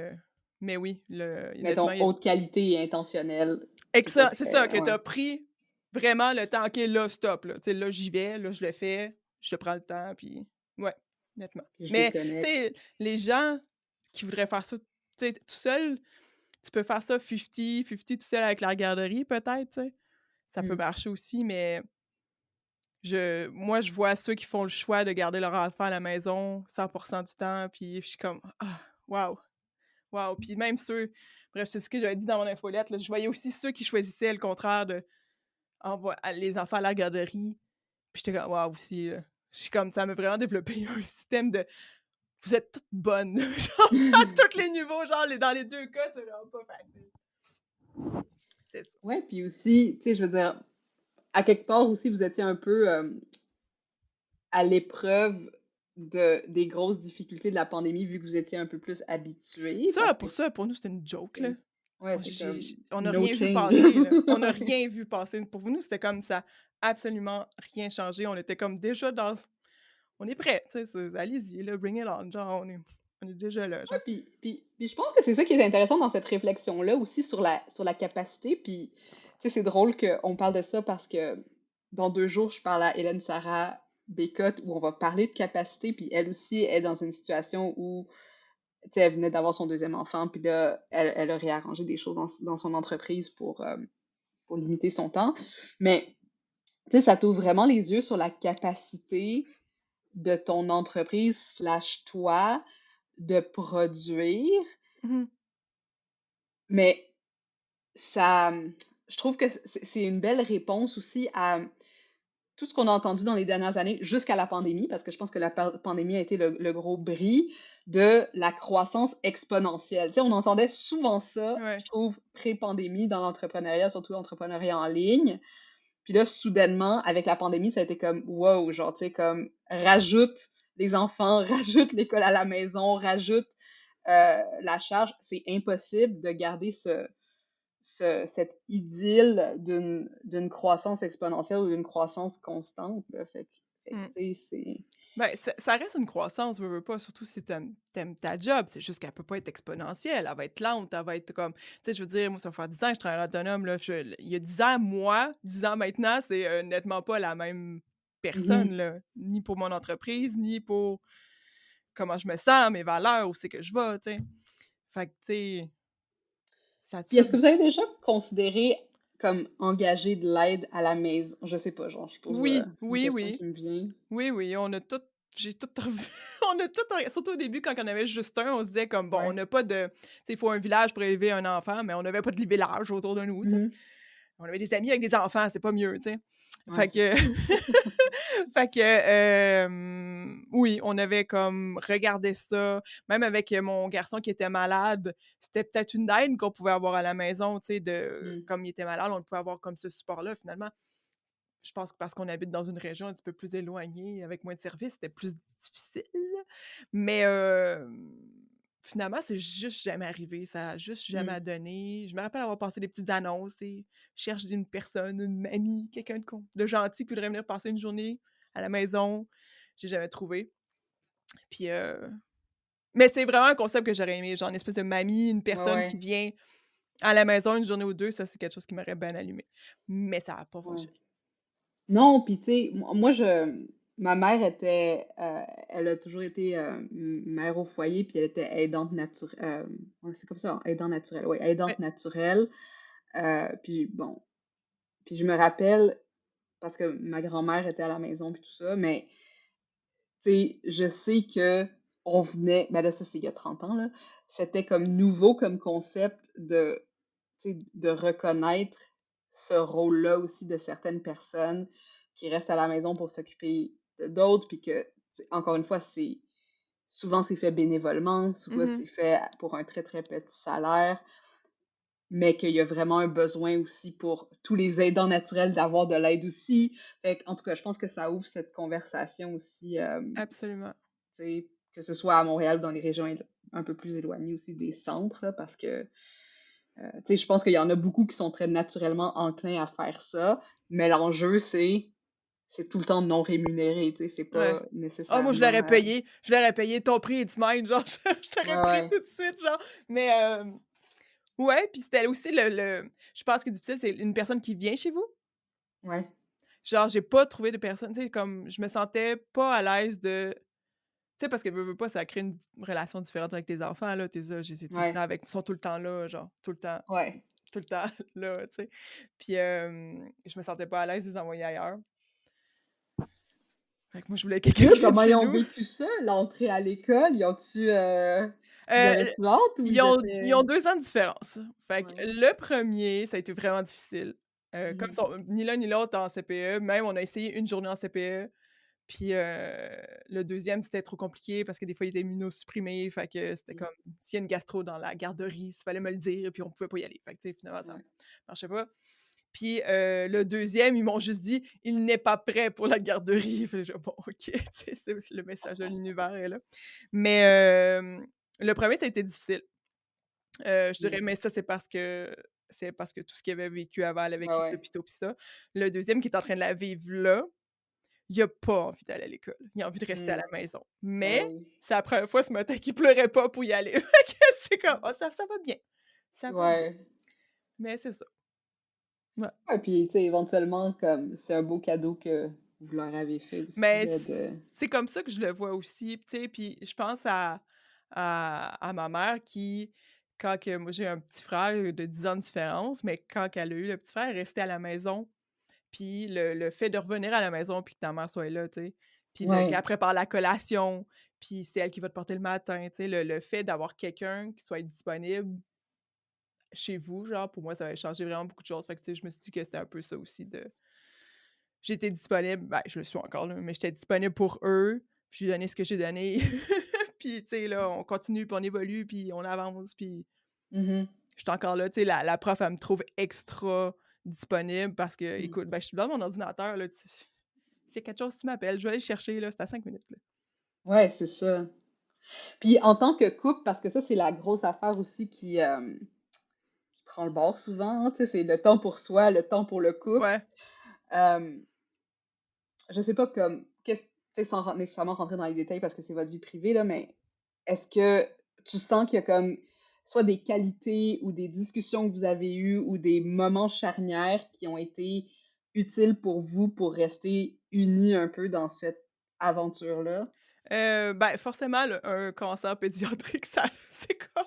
mais oui, honnêtement, Mettons, haute qualité et intentionnelle, que ça c'est ça, serait, que tu ouais. as pris vraiment le temps. «OK, là, stop, là, tu sais, là, j'y vais, là, je le fais, je prends le temps», puis ouais, honnêtement. Puis je Mais, tu déconnecte. sais, les gens qui voudraient faire ça, tu sais, tout seul, tu peux faire ça 50-50 tout seul avec la garderie peut-être, tu sais. Ça peut Mhm. marcher aussi, mais moi, je vois ceux qui font le choix de garder leur enfant à la maison 100 du temps, puis je suis comme: «Ah, waouh, waouh!» Puis même ceux, bref, c'est ce que j'avais dit dans mon infolette, là, je voyais aussi ceux qui choisissaient le contraire de les enfants à la garderie, puis j'étais comme: «Waouh!» aussi, là. Je suis comme, ça m'a vraiment développé un système de: «Vous êtes toutes bonnes», genre à tous les niveaux, genre dans les 2 cas, c'est vraiment pas facile. C'est ça. Ouais, puis aussi, tu sais, je veux dire, à quelque part aussi, vous étiez un peu à l'épreuve des grosses difficultés de la pandémie, vu que vous étiez un peu plus habitués, parce que, tu Ça, pour nous, c'était une joke, là. sais, ouais, c'est comme On n'a no rien vu change. passer, là. On n'a rien vu passer. Pour nous, c'était comme ça a absolument rien changé. On était comme déjà on est prêts, tu sais, allez-y, là, bring it on, genre, on est déjà là, Ouais, genre. puis je pense que c'est ça qui est intéressant dans cette réflexion-là aussi sur la capacité. Puis, tu sais, c'est drôle qu'on parle de ça parce que dans 2 jours, je parle à Hélène Sarah Bécotte où on va parler de capacité. Puis elle aussi est dans une situation où, tu sais, elle venait d'avoir son deuxième enfant. Puis là, elle a réarrangé des choses dans son entreprise pour limiter son temps. Mais, tu sais, ça t'ouvre vraiment les yeux sur la capacité de ton entreprise slash toi de produire. Mmh. Mais ça, je trouve que c'est une belle réponse aussi à tout ce qu'on a entendu dans les dernières années jusqu'à la pandémie, parce que je pense que la pandémie a été le gros bris de la croissance exponentielle. Tu sais, on entendait souvent ça, je Ouais. trouve, pré-pandémie dans l'entrepreneuriat, surtout l'entrepreneuriat en ligne, Puis là, soudainement, avec la pandémie, ça a été comme, wow, genre, tu sais, comme, rajoute les enfants, rajoute l'école à la maison, rajoute la charge. C'est impossible de garder cette idylle d'une croissance exponentielle ou d'une croissance constante, là. Fait que, Mm. tu sais, c'est... Ben, ça reste une croissance, veux pas, surtout si t'aimes ta job. C'est juste qu'elle peut pas être exponentielle. Elle va être lente, elle va être comme. Tu sais, je veux dire, moi, ça va faire 10 ans que je travaille autonome. Là, il y a 10 ans, moi, 10 ans maintenant, c'est nettement pas la même personne, Mhm. là. Ni pour mon entreprise, ni pour comment je me sens, mes valeurs, où c'est que je vais, tu sais. Fait que, tu sais, ça Puis tue. est-ce que vous avez déjà considéré comme engager de l'aide à la maison? Je sais pas, genre, je pose Oui, une oui, question oui. qui me vient. Oui, oui, on a tout j'ai tout revu on a tout surtout au début quand on avait juste un, on se disait comme: «Bon, on Ouais. n'a pas de» tu sais, il faut un village pour élever un enfant, mais on n'avait pas de village autour de nous, tu sais. Mhm. On avait des amis avec des enfants, c'est pas mieux, tu sais. Ouais, Fait c'est que ça. fait que, oui, on avait comme regardé ça, même avec, mon garçon qui était malade, c'était peut-être une aide qu'on pouvait avoir à la maison, tu sais, de Mm. comme il était malade, on pouvait avoir comme ce support-là, finalement. Je pense que parce qu'on habite dans une région un petit peu plus éloignée, avec moins de services, c'était plus difficile. Mais finalement, c'est juste jamais arrivé. Ça a juste Mm. jamais donné. Je me rappelle avoir passé des petites annonces et cherche une personne, une amie, quelqu'un de gentil qui voudrait venir passer une journée à la maison. J'ai jamais trouvé. Puis, mais c'est vraiment un concept que j'aurais aimé, genre une espèce de mamie, une Ouais, personne qui ouais. vient à la maison une journée ou deux. Ça, c'est quelque chose qui m'aurait bien allumé. Mais ça n'a pas Ouais. fonctionné. Non, puis tu sais, moi, ma mère était, elle a toujours été mère au foyer, puis elle était aidante naturelle, ouais, c'est comme ça, hein, aidant naturel, oui, Ouais. aidante naturelle. Puis bon, puis je me rappelle, parce que ma grand-mère était à la maison, puis tout ça, mais tu sais, je sais que on venait, ben là, ça c'est il y a 30 ans, là, c'était comme nouveau comme concept tu sais, de reconnaître ce rôle-là aussi de certaines personnes qui restent à la maison pour s'occuper d'autres, puis que, tu sais, encore une fois, souvent c'est fait bénévolement, souvent Mmh. c'est fait pour un très très petit salaire, mais qu'il y a vraiment un besoin aussi pour tous les aidants naturels d'avoir de l'aide aussi. Fait en tout cas, je pense que ça ouvre cette conversation aussi, Absolument. tu sais, que ce soit à Montréal ou dans les régions un peu plus éloignées aussi des centres, là, parce que tu sais, je pense qu'il y en a beaucoup qui sont très naturellement enclins à faire ça, mais l'enjeu, c'est tout le temps non rémunéré, tu sais, c'est Ouais. pas Ah moi nécessairement, je l'aurais payé ton prix du mine, genre je ouais, t'aurais pris ouais, tout de suite, genre. Mais ouais, puis c'était aussi le je pense que difficile, c'est une personne qui vient chez vous. ouais, Genre j'ai pas trouvé de personne, tu sais, comme je me sentais pas à l'aise de tu sais, parce que veux pas, ça crée une relation différente avec tes enfants, là, tu sais, je tout le temps ouais, avec ils sont tout le temps là, genre, ouais. tout le temps là, tu sais. Puis je me sentais pas à l'aise de les envoyer ailleurs. Fait que moi, je voulais Puis quelqu'un eux, qui vienne comment ils chez ont nous. vécu ça, l'entrée à l'école? Ils Heu, avaient-tu hâte ou ils ils ont étaient... 2 ans de différence. Fait que Ouais. le premier ça a été vraiment difficile. Comme Mhm. son ni l'un ni l'autre en CPE, même on a essayé une journée en CPE, puis le deuxième c'était trop compliqué parce que des fois, il était immunosupprimé, fait que c'était Mhm. comme s'il y a une gastro dans la garderie, il fallait me le dire, puis on pouvait pas y aller. Fait que, tu sais, finalement, ça Ouais. marchait pas. Puis le deuxième ils m'ont juste dit: «Il n'est pas prêt pour la garderie». Fait que j'ai «Bon, OK», tu sais, c'est le message de l'univers est là. Mais le premier ça a été difficile. Je Mm. dirais, mais ça, c'est parce que tout ce qu'il avait vécu avant avec Ouais, les ouais. hôpitaux pis ça. Le deuxième qui est en train de la vivre là, il a pas envie d'aller à l'école. Il a envie de rester à la Mm. maison. Ah Mais oui. c'est la première fois ce matin qu'il pleurait pas pour y aller. Fait que c'est comme: «Ah ça va bien, ça va bien». Ouais. Mais c'est ça. Ouais. Ouais, puis tu sais, éventuellement, comme c'est un beau cadeau que vous leur avez fait aussi, Mais là, de... c'est comme ça que je le vois aussi, tu sais, puis je pense à ma mère qui, quand que moi j'ai un petit frère de 10 ans de différence, mais quand qu'elle a eu le petit frère, elle restait à la maison. Puis le fait de revenir à la maison puis que ta mère soit là, tu sais, puis de Ouais. qu'elle prépare la collation, puis c'est elle qui va te porter le matin, tu sais, le fait d'avoir quelqu'un qui soit disponible chez vous, genre, pour moi, ça avait changé vraiment beaucoup de choses. Fait que, tu sais, je me suis dit que c'était un peu ça aussi de j'étais disponible, ben, je le suis encore, là, mais j'étais disponible pour eux, puis j'ai donné ce que j'ai donné. Puis, tu sais, là, on continue, puis on évolue, puis on avance, puis Mhm. j'étais encore là. Tu sais, la prof, elle me trouve extra disponible parce que, Mm. écoute, ben, je suis devant mon ordinateur, là, s'il y a quelque chose, tu m'appelles, je vais aller le chercher, là, c'est à 5 minutes, là. Ouais, c'est ça. Puis en tant que couple, parce que ça, c'est la grosse affaire aussi qui prend le bord souvent, hein, tu sais, c'est le temps pour soi, le temps pour le couple. Ouais. Euh, je sais pas comme, qu'est-ce, tu sais, sans nécessairement rentrer dans les détails parce que c'est votre vie privée, là, mais est-ce que tu sens qu'il y a comme soit des qualités ou des discussions que vous avez eues ou des moments charnières qui ont été utiles pour vous pour rester unis un peu dans cette aventure-là? Ben, forcément, un cancer pédiatrique, ça c'est comme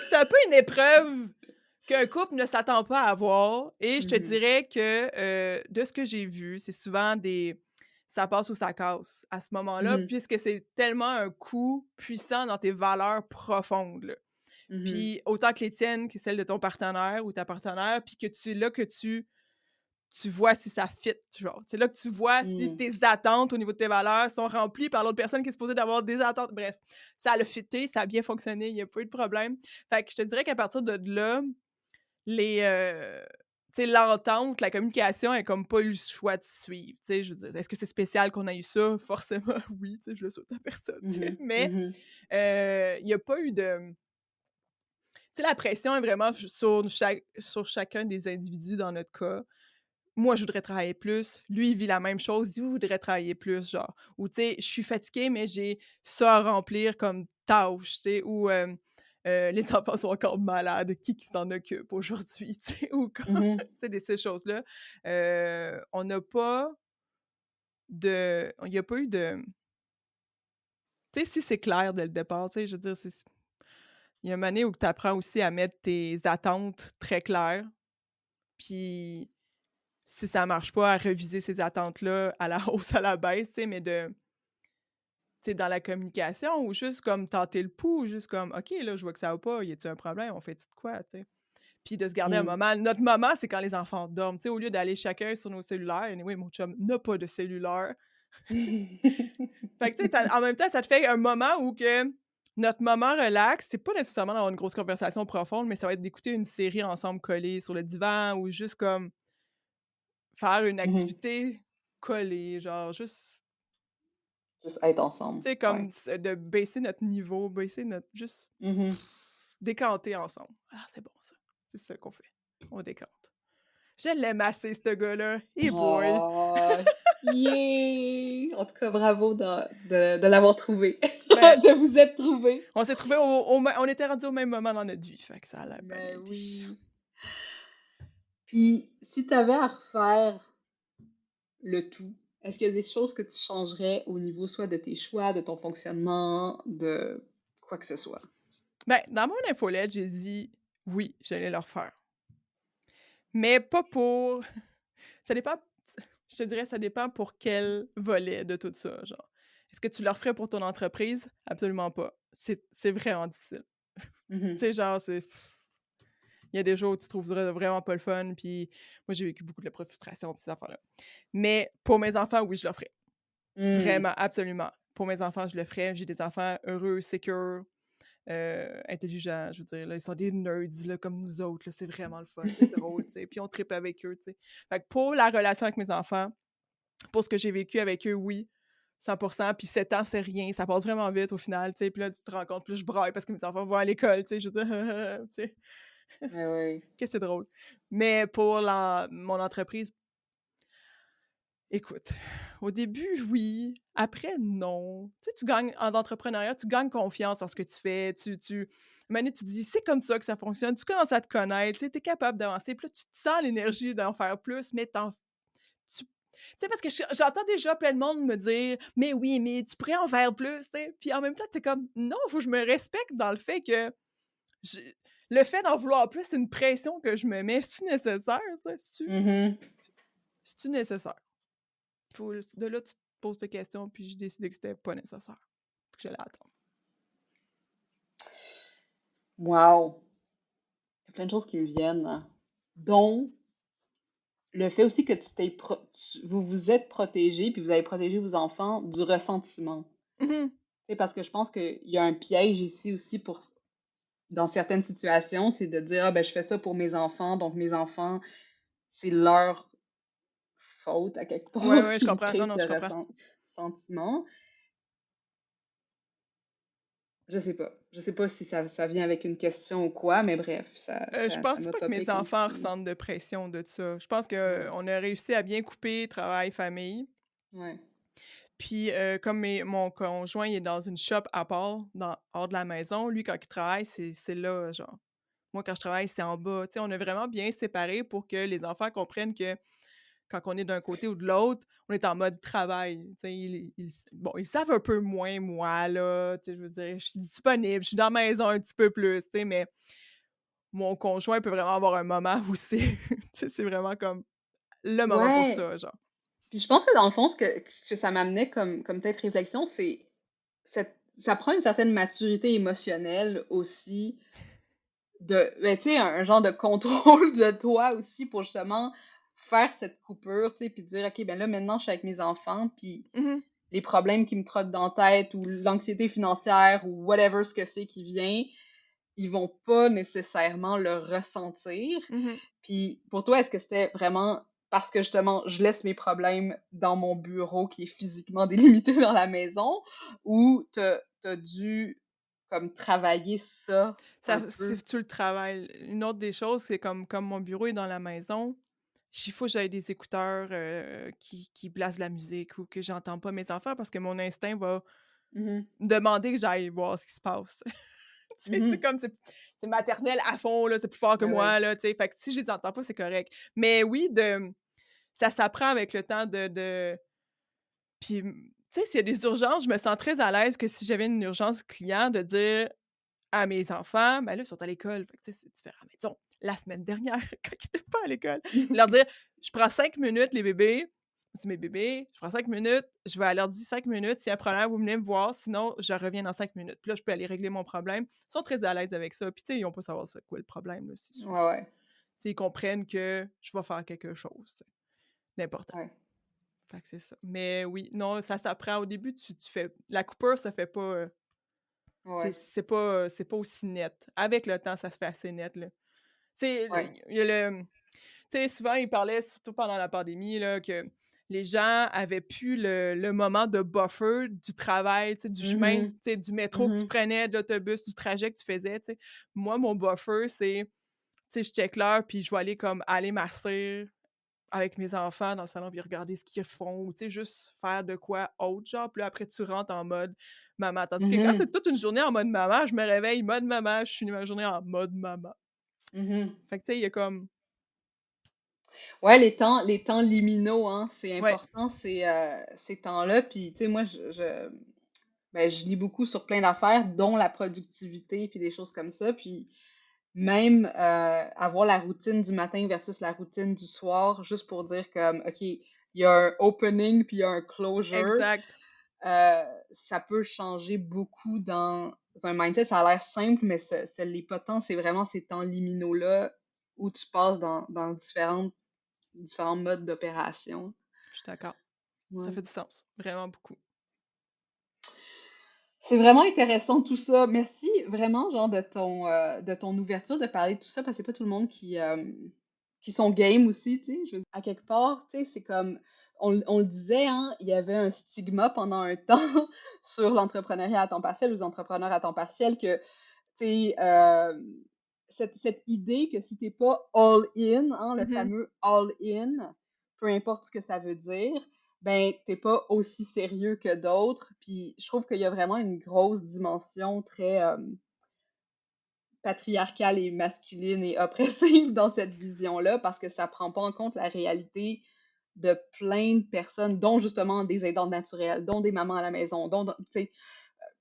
c'est un peu une épreuve qu'un couple ne s'attend pas à avoir et je te Mhm. dirais que, de ce que j'ai vu, c'est souvent des ça passe ou ça casse à ce moment-là, Mhm. puisque c'est tellement un coup puissant dans tes valeurs profondes, là. Mhm. Puis autant que les tiennes que celles de ton partenaire ou ta partenaire, puis que tu là que tu vois si ça fit, genre. C'est là que tu vois si Mhm. tes attentes au niveau de tes valeurs sont remplies par l'autre personne qui est supposée d'avoir des attentes. Bref, ça a fité, ça a bien fonctionné, il y a pas eu de problème. Fait que je te dirais qu'à partir de là, les, tu sais, l'entente, la communication est comme pas eu le choix de suivre, tu sais. Je veux dire, est-ce que c'est spécial qu'on a eu ça? Forcément, oui, tu sais, je le souhaite à personne, tu sais. Mhm. Mais, Mhm. il y a pas eu de tu sais, la pression est vraiment sur chacun des individus dans notre cas. Moi, je voudrais travailler plus. Lui, il vit la même chose. Il voudrait travailler plus, genre. Ou, tu sais, je suis fatiguée, mais j'ai ça à remplir comme tâche, tu sais. Ou les enfants sont encore malades. Qui s'en occupe aujourd'hui, tu sais. Ou comme, tu Mhm. sais, ces choses-là. On n'a pas de. Il n'y a pas eu de. Tu sais, si c'est clair dès le départ, tu sais, je veux dire, il y a une année où tu apprends aussi à mettre tes attentes très claires. Puis si ça marche pas, à reviser ces attentes-là à la hausse, à la baisse, tu sais, mais tu sais, dans la communication ou juste comme tenter le pouls, ou juste comme: «OK, là, je vois que ça va pas, y a-tu un problème? On fait-tu de quoi?» tu sais? Puis de se garder un Mhm. moment. Notre moment, c'est quand les enfants dorment, tu sais, au lieu d'aller chacun sur nos cellulaires. Anyway, mon chum n'a pas de cellulaire. Fait que, tu sais, en même temps, ça te fait un moment où que notre moment relax, c'est pas nécessairement d'avoir une grosse conversation profonde, mais ça va être d'écouter une série ensemble collés sur le divan ou juste comme faire une Mhm. activité collée, genre juste, Juste être ensemble. tu sais, Ouais. comme de baisser notre niveau, baisser notre juste Mhm. décanter ensemble. Ah, c'est bon ça. C'est ça qu'on fait. On décante. Je l'aime assez, ce gars-là. Hey boy! Oh, yeah! En tout cas, bravo de l'avoir trouvé, Ben, de vous être trouvé. on s'est trouvés on était rendus au même moment dans notre vie, fait que ça a bien Ben aidé. oui. Puis, si tu avais à refaire le tout, est-ce qu'il y a des choses que tu changerais au niveau soit de tes choix, de ton fonctionnement, de quoi que ce soit? Ben, dans mon infolette, j'ai dit: «Oui, j'allais le refaire». Mais pas pour ça dépend je te dirais, ça dépend pour quel volet de tout ça, genre. Est-ce que tu le referais pour ton entreprise? Absolument pas. C'est vraiment difficile. Mhm. Tu sais, genre, il y a des jours où tu trouverais vraiment pas le fun, puis moi, j'ai vécu beaucoup de la frustration pis ces affaires-là. Mais pour mes enfants, oui, je le ferais. Mm. Vraiment, absolument. Pour mes enfants, je le ferais. J'ai des enfants heureux, sécures, intelligents, je veux dire, là, ils sont des nerds, là, comme nous autres, là, c'est vraiment le fun, c'est drôle, tu sais, puis on trippe avec eux, tu sais. Fait que pour la relation avec mes enfants, pour ce que j'ai vécu avec eux, oui, 100%. Puis 7 ans, c'est rien, ça passe vraiment vite au final, tu sais. Puis là, tu te rends compte, puis là, je braille parce que mes enfants vont à l'école, tu sais, je veux dire, tu sais, Ouais, ouais. que c'est drôle. Mais pour mon entreprise, écoute, au début, oui. Après, non. Tu sais, tu gagnes en entrepreneuriat, tu gagnes confiance en ce que tu fais. Maintenant, tu te dis, c'est comme ça que ça fonctionne. Tu commences à te connaître, tu sais, es capable d'avancer. Puis là, tu te sens l'énergie d'en faire plus, mais tu sais, parce que j'entends déjà plein de monde me dire: «Mais oui, mais tu pourrais en faire plus», tu sais? Puis en même temps, tu es comme: «Non, faut que je me respecte dans le fait que j'ai le fait d'en vouloir plus, c'est une pression que je me mets. C'est-tu nécessaire, tu sais? Mhm. C'est-tu nécessaire?» De là, tu te poses tes questions, puis j'ai décidé que c'était pas nécessaire. Que j'allais attendre. Wow! Il y a plein de choses qui me viennent, hein, dont le fait aussi que vous vous êtes protégé, puis vous avez protégé vos enfants du ressentiment. Mmh. C'est parce que je pense qu'il y a un piège ici aussi pour dans certaines situations, c'est de dire, ah ben je fais ça pour mes enfants, donc mes enfants, c'est leur faute à quelque Ouais, part ouais, je qui me comprends. crée Non, non, ce je comprends. ressentiment. Je sais pas si ça vient avec une question ou quoi, mais bref, Je ça pense m'a pas que popé mes comme enfants petit. ressentent de pression de ça. Je pense Ouais, qu'on a réussi à bien couper travail, famille. ouais. Puis, comme mon conjoint, il est dans une shop à part, hors de la maison, lui, quand il travaille, c'est là, genre. Moi, quand je travaille, c'est en bas. Tu sais, on a vraiment bien séparé pour que les enfants comprennent que quand on est d'un côté ou de l'autre, on est en mode travail. Tu sais, bon, ils savent un peu moins moi, là. Tu sais, je veux dire, je suis disponible, je suis dans la maison un petit peu plus, tu sais, mais mon conjoint peut vraiment avoir un moment où c'est tu sais, c'est vraiment comme le moment pour Ouais, ça, genre. puis je pense que dans le fond, que ça m'amenait comme peut-être réflexion, c'est ça prend une certaine maturité émotionnelle aussi ben, tu sais, un genre de contrôle de toi aussi pour justement faire cette coupure, tu sais, puis dire, OK, ben là, maintenant, je suis avec mes enfants, puis Mmh. les problèmes qui me trottent dans la tête ou l'anxiété financière ou whatever ce que c'est qui vient, ils vont pas nécessairement le ressentir. Mmh. Puis pour toi, est-ce que c'était vraiment parce que justement, je laisse mes problèmes dans mon bureau qui est physiquement délimité dans la maison ou t'as dû comme travailler ça un Ça peu? c'est tu le travailles. Une autre des choses, c'est comme mon bureau est dans la maison, il faut que j'aille des écouteurs, qui blasent la musique ou que j'entends pas mes enfants parce que mon instinct va Mhm. me demander que j'aille voir ce qui se passe. Tu sais, c'est Mhm. comme c'est maternel à fond, là, c'est plus fort que Ben ouais. moi, là, tu sais, fait que si je les entends pas, c'est correct. Mais oui, ça s'apprend avec le temps de puis, tu sais, s'il y a des urgences, je me sens très à l'aise que si j'avais une urgence client de dire à mes enfants, ben là, ils sont à l'école, fait que tu sais, c'est différent. Mais disons, la semaine dernière, quand ils étaient pas à l'école, leur dire: «Je prends 5 minutes les bébés, c'est mes bébés, je prends 5 minutes, je vais à l'heure 5 minutes, s'il y a un problème, vous venez me voir, sinon je reviens dans 5 minutes». Puis là, je peux aller régler mon problème. Ils sont très à l'aise avec ça, puis tu sais, ils ont pas à savoir c'est quoi le problème, là, Ouais, ouais, tu sais, ils comprennent que je vais faire quelque chose, tu sais, d'important. ouais, Fait que c'est ça. Mais oui, non, ça s'apprend. Au début, tu fais la coupure, ça fait pas, tu sais, ouais, c'est pas aussi net. Avec le temps, ça se fait assez net, là. Tu sais, ouais. il y a le tu sais, souvent, ils parlaient, surtout pendant la pandémie, là, que les gens avaient plus le moment de buffer du travail, tu sais, du chemin, tu Mhm. sais, du métro que tu Mhm. prenais, de l'autobus, du trajet que tu faisais, tu sais. Moi, mon buffer, c'est, tu sais, je check l'heure, puis je vais aller comme aller m'asseoir avec mes enfants dans le salon, puis regarder ce qu'ils font ou, tu sais, juste faire de quoi autre, genre. Puis là, après, tu rentres en mode maman. Tandis que quand Mhm. c'est toute une journée en mode maman, je me réveille mode maman, je finis ma journée en mode maman. Mhm. Fait que, tu sais, il y a comme Ouais, les temps liminaux, hein, c'est ouais. important, ces temps-là. Puis, tu sais, moi, ben, je lis beaucoup sur plein d'affaires, dont la productivité, puis des choses comme ça. Puis, même avoir la routine du matin versus la routine du soir, juste pour dire comme, OK, il y a un opening, puis il y a un closure. Exact. Ça peut changer beaucoup dans un mindset. Ça a l'air simple, mais ça l'est pas tant. C'est vraiment ces temps liminaux-là où tu passes dans différents modes d'opération. Je suis d'accord. Ça Ouais. fait du sens, vraiment beaucoup. C'est vraiment intéressant tout ça. Merci vraiment, genre, de ton ouverture de parler de tout ça, parce que c'est pas tout le monde qui sont game aussi, tu sais. À quelque part, tu sais, c'est comme, on le disait, hein, il y avait un stigma pendant un temps sur l'entrepreneuriat à temps partiel, ou les entrepreneurs à temps partiel, que, tu sais, cette idée que si t'es pas all in, hein, le Mmh. fameux all in, peu importe ce que ça veut dire, ben, t'es pas aussi sérieux que d'autres. Puis je trouve qu'il y a vraiment une grosse dimension très patriarcale et masculine et oppressive dans cette vision-là, parce que ça prend pas en compte la réalité de plein de personnes, dont justement des aidantes naturelles, dont des mamans à la maison, dont, tu sais,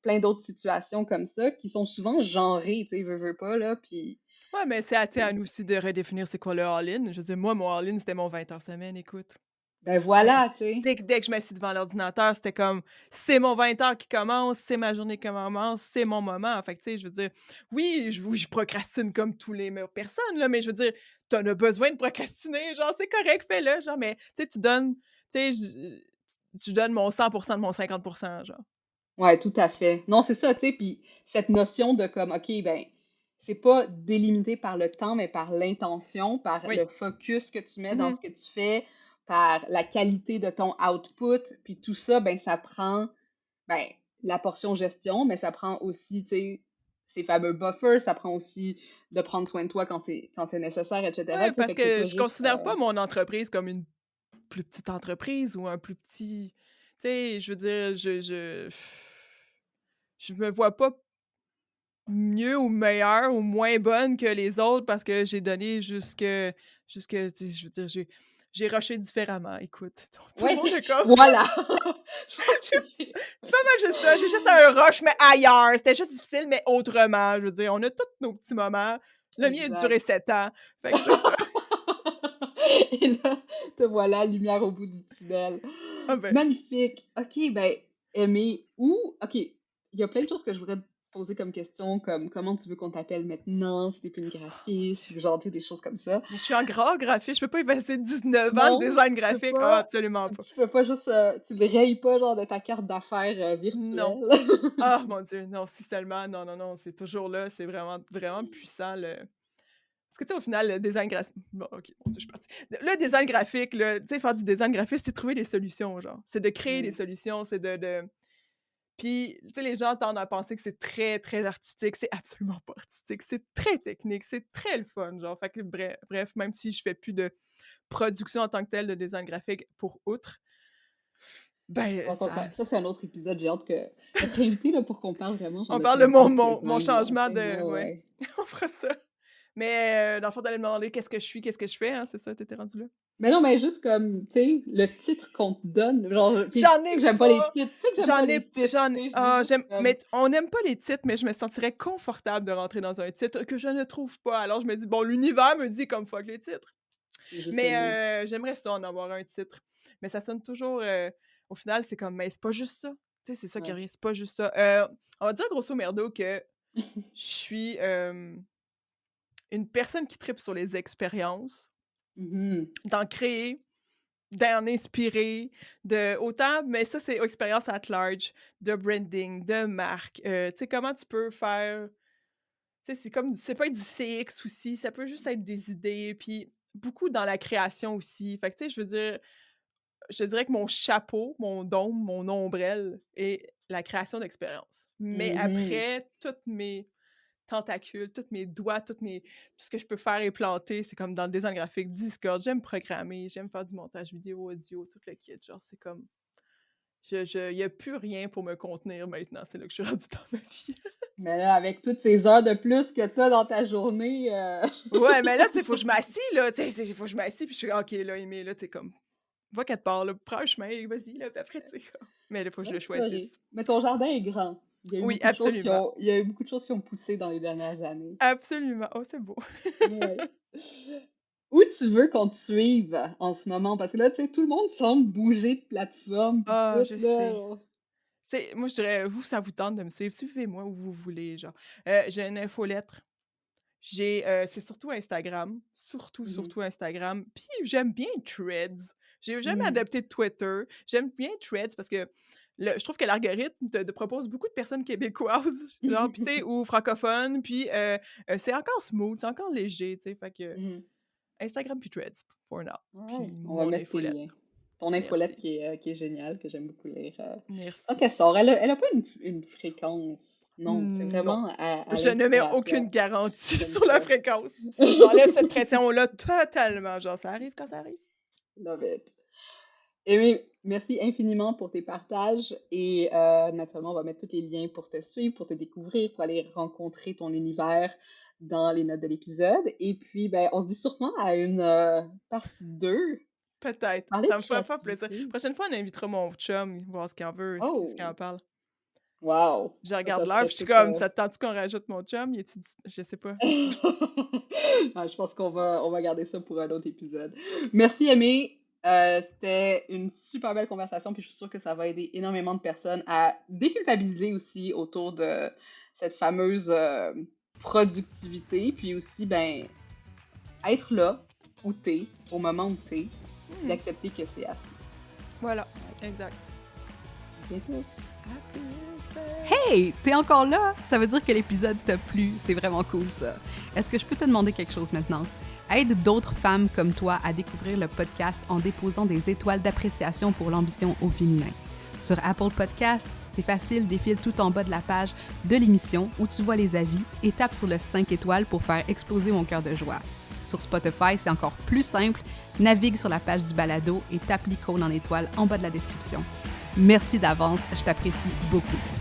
plein d'autres situations comme ça, qui sont souvent genrées, tu sais, veux pas, là, puis... Ouais, mais c'est à nous aussi de redéfinir c'est quoi le all-in. Je veux dire, moi, mon all-in, c'était mon 20 heures semaine, écoute. Ben Ouais. voilà, tu sais. Dès que je m'assis devant l'ordinateur, c'était comme: «C'est mon 20 heures qui commence, c'est ma journée qui commence, c'est mon moment». Fait que, tu sais, je veux dire, oui, je procrastine comme tous les personnes, là, mais je veux dire, tu en as besoin de procrastiner, genre, c'est correct, fais-le, genre, mais tu sais, tu sais, je donne mon 100 de mon 50 genre. Ouais, tout à fait. Non, c'est ça, tu sais, puis cette notion de comme, OK, ben, c'est pas délimité par le temps, mais par l'intention, par Oui. le focus que tu mets dans Mhm. ce que tu fais, par la qualité de ton output, puis tout ça, ben ça prend ben, la portion gestion, mais ça prend aussi, tu sais, ces fameux buffers, ça prend aussi de prendre soin de toi quand c'est nécessaire, etc. Ouais, Tu sais, parce fait que c'est que pas je juste... considère pas mon entreprise comme une plus petite entreprise ou un plus petit. Tu sais, je veux dire, je me vois pas mieux ou meilleure ou moins bonne que les autres parce que j'ai donné tu sais, je veux dire, j'ai rushé différemment. Écoute, tout le Ouais, monde est comme. voilà! Je pense que c'est... C'est pas mal juste ça. J'ai juste un rush, mais ailleurs. C'était juste difficile, mais autrement. Je veux dire, on a tous nos petits moments. Le mien a duré Exact. 7 ans. Fait que c'est ça. Et là, te voilà, lumière au bout du tunnel. Ah ben. Magnifique. OK, ben, aimer où? OK, il y a plein de choses que je voudrais te poser comme question, comme comment tu veux qu'on t'appelle maintenant, si t'es plus une Oh mon graphiste, Dieu. ou genre, tu sais, des choses comme ça. Mais je suis en grand graphique. Je peux pas y passer 19 ans de Non, design tu peux graphique. Ah, pas, absolument pas. tu peux pas juste, tu le rayes pas genre de ta carte d'affaires Non. virtuelle. Ah, mon Dieu. Non, si seulement. Non, non, non. C'est toujours là. C'est vraiment, vraiment puissant. Parce que, tu sais, au final, le design graphique. Bon, ok, mon Dieu, je suis partie. Le design graphique, là, tu sais, faire du design graphique, c'est trouver des solutions, genre. C'est de créer des Mm. solutions. C'est de... Puis, tu sais, les gens tendent à penser que c'est très, très artistique. C'est absolument pas artistique. C'est très technique. C'est très le fun, genre. Fait que, bref, même si je fais plus de production en tant que telle de design graphique pour outre, ben, ça... Ça, c'est un autre épisode. J'ai hâte que notre invité, là, pour qu'on parle vraiment genre On de parle de tes mon designs, là. changement Tu sais, de... ouais, Ouais, ouais. on fera ça. Mais, dans le fond, t'allais me demander qu'est-ce que je suis, qu'est-ce que je fais, hein, c'est ça, t'étais rendu là? Mais non, mais juste comme, tu sais, le titre qu'on te donne, genre, puis tu J'en sais ai que j'aime pas les pas! titres, tu sais que j'aime pas les titres, J'en tu sais, je veux ah, juste j'aime mais comme, on n'aime pas les titres, mais je me sentirais confortable de rentrer dans un titre que je ne trouve pas. Alors je me dis: «Bon, l'univers me dit comme fuck les titres». juste Mais, aimer. j'aimerais ça en avoir un titre. Mais ça sonne toujours, au final, c'est comme: «Mais c'est pas juste ça». Tu sais, c'est ça qui Ouais. arrive, c'est pas juste ça. On va dire grosso merdo que je suis, une personne qui tripe sur les expériences, Mhm. d'en créer, d'en inspirer, de autant mais ça, c'est expérience at large, de branding, de marque, tu sais, comment tu peux faire tu sais, c'est pas être du CX aussi, ça peut juste être des idées, puis beaucoup dans la création aussi. Fait que, tu sais, je veux dire, je dirais que mon chapeau, mon dôme, mon ombrelle est la création d'expériences. Mais Mhm. après, toutes mes tentacules, tous mes doigts, tout ce que je peux faire et planter, c'est comme dans le design graphique, Discord, j'aime programmer, j'aime faire du montage vidéo, audio, tout le kit, genre, c'est comme... Il y a plus rien pour me contenir maintenant, c'est là que je suis rendue dans ma vie. Mais là, avec toutes ces heures de plus que t'as dans ta journée, Ouais, mais là, tu sais, faut que je m'assis, là, tu sais, faut que je m'assis, puis je suis OK, là, Aimé, là, tu sais, comme, va quelque part, là, prends un chemin, vas-y, là, puis après, tu sais, comme... Mais là, faut que je va le explorer. choisisse. Mais ton jardin est grand. Il y a eu Oui, beaucoup de choses absolument. il y a eu beaucoup de choses qui ont poussé dans les dernières années. Absolument. Oh, c'est beau. Ouais. Où tu veux qu'on te suive en ce moment? Parce que là, tu sais, tout le monde semble bouger de plateforme pis Ah, tout, je sais. là. Moi, je dirais, vous, ça vous tente de me suivre, suivez-moi où vous voulez, genre. J'ai une infolettre. C'est surtout Instagram, surtout, Mhm. surtout Instagram. Puis j'aime bien Threads. J'ai jamais Mm. adopté Twitter. J'aime bien Threads parce que je trouve que l'algorithme te propose beaucoup de personnes québécoises, genre, puis tu sais, ou francophones, puis c'est encore smooth, c'est encore léger, tu sais. Fait que Mhm. Instagram puis Threads, for now. Alright, Puis on va mon mettre tes liens. infolettre. Ton infolette Merci. qui est géniale, que j'aime beaucoup lire. Merci. Quand elle sort, elle a pas une fréquence. Non, c'est Non. vraiment à Je ne mets aucune l'inspiration. garantie J'aime sur la ça. fréquence. Je m'enlève cette pression-là totalement. Genre, ça arrive quand ça arrive. Love it. Amy, merci infiniment pour tes partages et naturellement, on va mettre tous les liens pour te suivre, pour te découvrir, pour aller rencontrer ton univers dans les notes de l'épisode. Et puis, ben, on se dit sûrement à une partie 2 pour Peut-être. parler de Ça me ferait fort plaisir. créativité. Prochaine fois, on invitera mon chum, voir ce qu'il en veut, ce qu'il en Oh, parle. wow! Je Ça regarde l'heure, serait puis je suis tout. comme, ça te tente qu'on rajoute mon chum? Je sais pas. Ah, je pense on va garder ça pour un autre épisode. Merci, Aimé. C'était une super belle conversation, puis je suis sûre que ça va aider énormément de personnes à déculpabiliser aussi autour de cette fameuse productivité, puis aussi, ben, être là où t'es, au moment où t'es, puis Mhm. d'accepter que c'est assez. Voilà, exact. À bientôt. Hey, t'es encore là? Ça veut dire que l'épisode t'a plu. C'est vraiment cool, ça. Est-ce que je peux te demander quelque chose maintenant? Aide d'autres femmes comme toi à découvrir le podcast en déposant des étoiles d'appréciation pour l'ambition au féminin. Sur Apple Podcast, c'est facile, défile tout en bas de la page de l'émission où tu vois les avis et tape sur le 5 étoiles pour faire exploser mon cœur de joie. Sur Spotify, c'est encore plus simple. Navigue sur la page du balado et tape l'icône en étoile en bas de la description. Merci d'avance, je t'apprécie beaucoup.